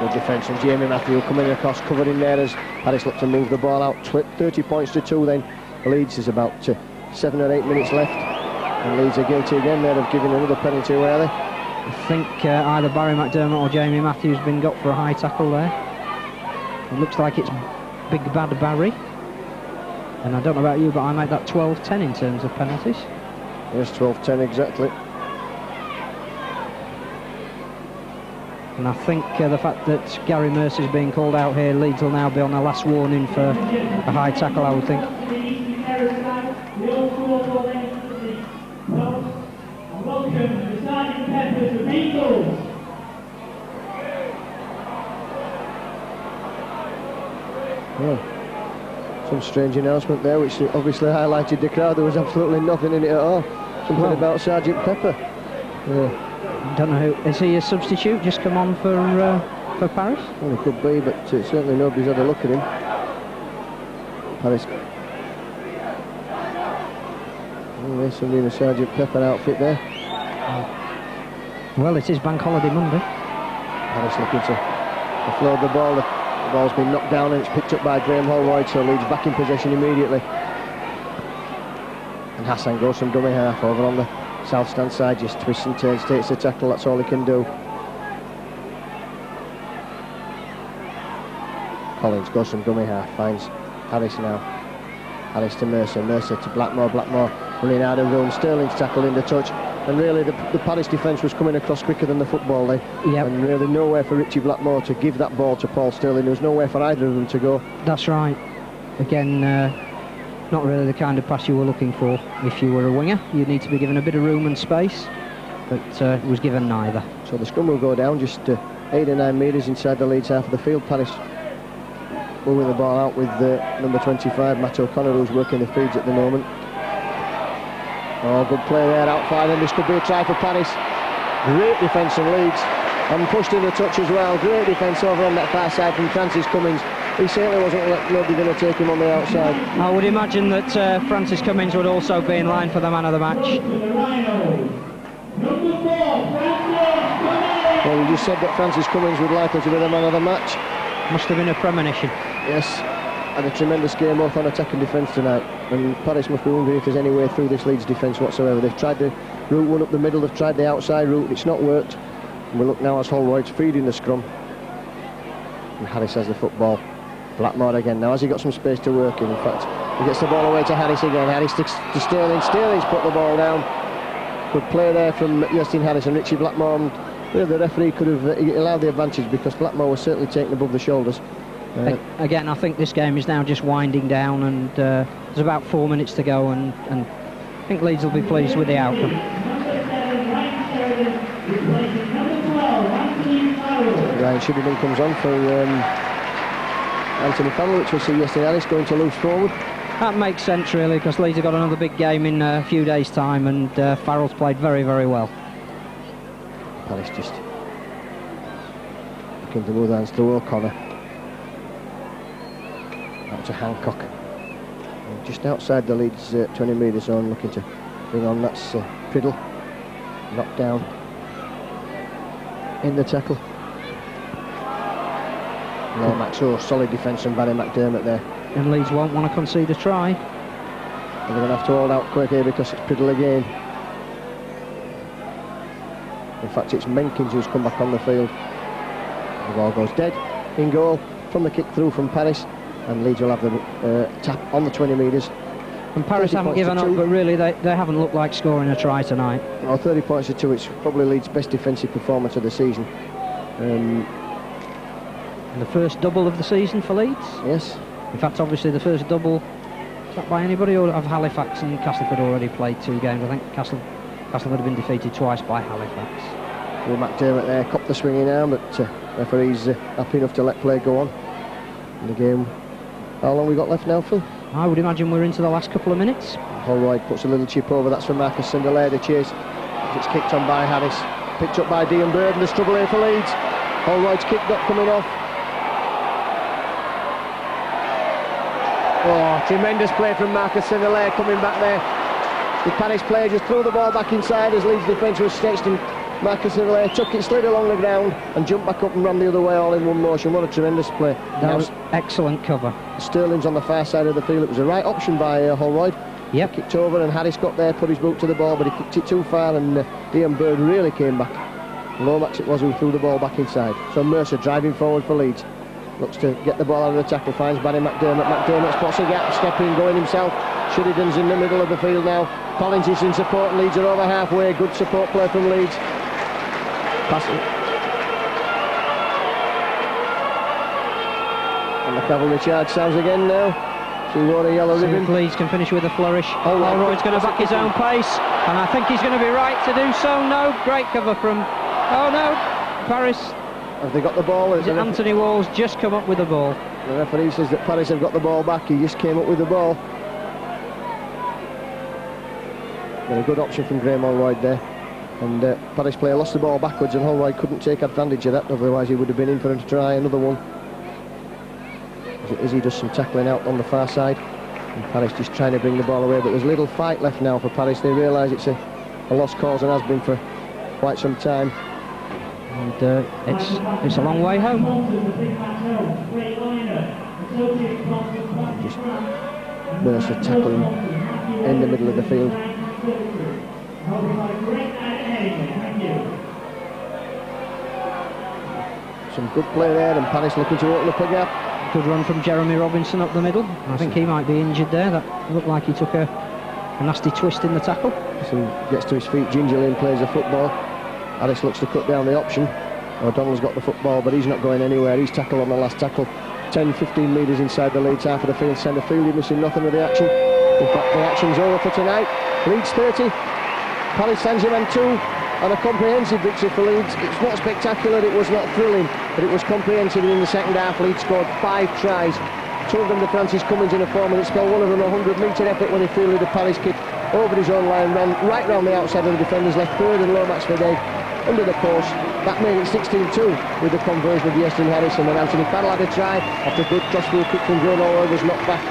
Good defence from Jamie Matthew coming across, covered in there as Paris looked to move the ball out. 30 points to 2 then. Leeds is about 7 or 8 minutes left. And Leeds are guilty again there of giving another penalty away, are they? I think either Barry McDermott or Jamie Matthews been got for a high tackle there. It looks like it's Big Bad Barry. And I don't know about you, but I make that 12-10 in terms of penalties. Yes, 12-10 exactly. And I think the fact that Gary Mercer's being called out here, Leeds will now be on their last warning for a high tackle, I would think. Well, some strange announcement there, which obviously highlighted the crowd. There was absolutely nothing in it at all. Something about Sergeant Pepper. I don't know who is he, a substitute just come on for Paris? Well, he could be, but certainly nobody's had a look at him. Paris. Oh, there's somebody in a Sergeant Pepper outfit there. Well, it is Bank Holiday Monday. Paris looking to offload the ball. The ball's been knocked down and it's picked up by Graham Holroyd, so Leeds back in possession immediately. And Hassan goes from dummy half over on the south stand side, just twists and turns, takes the tackle, that's all he can do. Collins goes from dummy half, finds Harris now. Harris to Mercer, Mercer to Blackmore, Blackmore running out of room, Sterling's tackle in the touch, and really the Paris defence was coming across quicker than the football then. Yep. And really nowhere for Richie Blackmore to give that ball to Paul Sterling. There was nowhere for either of them to go. That's right. Again, not really the kind of pass you were looking for if you were a winger. You'd need to be given a bit of room and space, but it was given neither. So the scrum will go down just 8 or 9 metres inside the Leeds half of the field. Paris moving the ball out with number 25, Matt O'Connor, who's working the feeds at the moment. Oh, good play there outside, and this could be a try for Paris. Great defence from Leeds, and pushed in the touch as well. Great defence over on that far side from Francis Cummins. He certainly wasn't nobody going to take him on the outside. I would imagine that Francis Cummins would also be in line for the man of the match. Well, you just said that Francis Cummins would likely to be the man of the match. Must have been a premonition. Yes, had a tremendous game both on attack and defence tonight, and Paris must be wondering if there's any way through this Leeds defence whatsoever. They've tried the route one up the middle, they've tried the outside route, it's not worked. And we look now as Holroyd's feeding the scrum, and Harris has the football. Blackmore again now, has he got some space to work in fact. He gets the ball away to Harris again, Harris to Sterling, Sterling's put the ball down. Good play there from Justin Harris and Richie Blackmore, and really the referee could have allowed the advantage because Blackmore was certainly taken above the shoulders. Again, I think this game is now just winding down, and there's about 4 minutes to go, and I think Leeds will be pleased with the outcome. Ryan Sheridan comes on for Anthony Farrell, which we'll see yesterday. Harris going to loose forward. That makes sense really, because Leeds have got another big game in a few days' time, and Farrell's played very, very well. Paris just looking to move hands to O'Connor. Out to Hancock. And just outside the Leeds 20 metre zone, looking to bring on, that's Priddle. Knocked down in the tackle. Lomax, solid defence from Barry McDermott there. And Leeds won't want to concede a try. And they're going to have to hold out quick here because it's Priddle again. In fact, it's Menkins who's come back on the field. The ball goes dead in goal from the kick through from Paris, and Leeds will have the tap on the 20 metres. And Paris haven't given up, but really they haven't looked like scoring a try tonight. Oh, 30 points to 2, it's probably Leeds' best defensive performance of the season. And the first double of the season for Leeds? Yes. In fact, obviously the first double, is that by anybody, or have Halifax and Castleford already played 2 games? I think Castleford have been defeated twice by Halifax. Well, McDermott there copped the swinging arm, but referee's happy enough to let play go on in the game. How long we got left now, Phil? I would imagine we're into the last couple of minutes. Holroyd puts a little chip over, that's for Marcus Cinderlair to chase. It's kicked on by Harris, picked up by Dean Bird, and the struggle here for Leeds. Holroyd's kick not coming off. Oh, tremendous play from Marcus Cinderlair coming back there. The Paris player just threw the ball back inside as Leeds defence was stretched, and Marcus Cinderlair took it, slid along the ground and jumped back up and ran the other way all in one motion. What a tremendous play. That was excellent cover. Sterling's on the far side of the field. It was the right option by Holroyd. Yep. Kicked over and Harris got there, put his boot to the ball, but he kicked it too far, and Dean Bird really came back. Lomax it was who threw the ball back inside. So Mercer driving forward for Leeds. Looks to get the ball out of the tackle, finds Barry McDermott. McDermott spots a gap, stepping, going himself. Sheridan's in the middle of the field now. Collins is in support, and Leeds are over halfway. Good support play from Leeds. Passing. And the cavalry charge sounds again now. She wore a yellow ribbon. Leeds can finish with a flourish. Holroyd's going to back his own pace, and I think he's going to be right to do so. No, great cover from... Oh no, Paris. Have they got the ball? Is it Anthony Wall's just come up with the ball? The referee says that Paris have got the ball back. He just came up with the ball. Got a good option from Graham Holroyd there. And Paris player lost the ball backwards, and Holroyd couldn't take advantage of that, otherwise he would have been in for him to try another one. As he does some tackling out on the far side, and Paris just trying to bring the ball away, but there's little fight left now for Paris. They realise it's a lost cause and has been for quite some time. And it's a long way home. Just Mercer tackling in the middle of the field. Some good play there, and Paris looking to open up a gap. Good run from Jeremy Robinson up the middle. I think he might be injured there. That looked like he took a nasty twist in the tackle. So gets to his feet gingerly and plays the football. Harris looks to cut down the option. O'Donnell's got the football, but he's not going anywhere. He's tackled on the last tackle. 10-15 metres inside the Leeds half of the field. Centre field, you're missing nothing of the action. In fact, the action's over for tonight. Leeds 30, Paris Saint-Germain 2, and a comprehensive victory for Leeds. It's not spectacular, it was not thrilling, but it was comprehensive. In the second half, Leeds scored 5 tries. 2 of them to Francis Cummins in a 4-minute spell, one of them a 100-metre effort when he fielded a Paris kick over his own line, ran right round the outside of the defenders, left third and Lomax for Dave under the post. That made it 16-2 with the conversion of Yestin Harris, and then Anthony Farrell had a try after good crossfield kick from Graham Holroyd was knocked back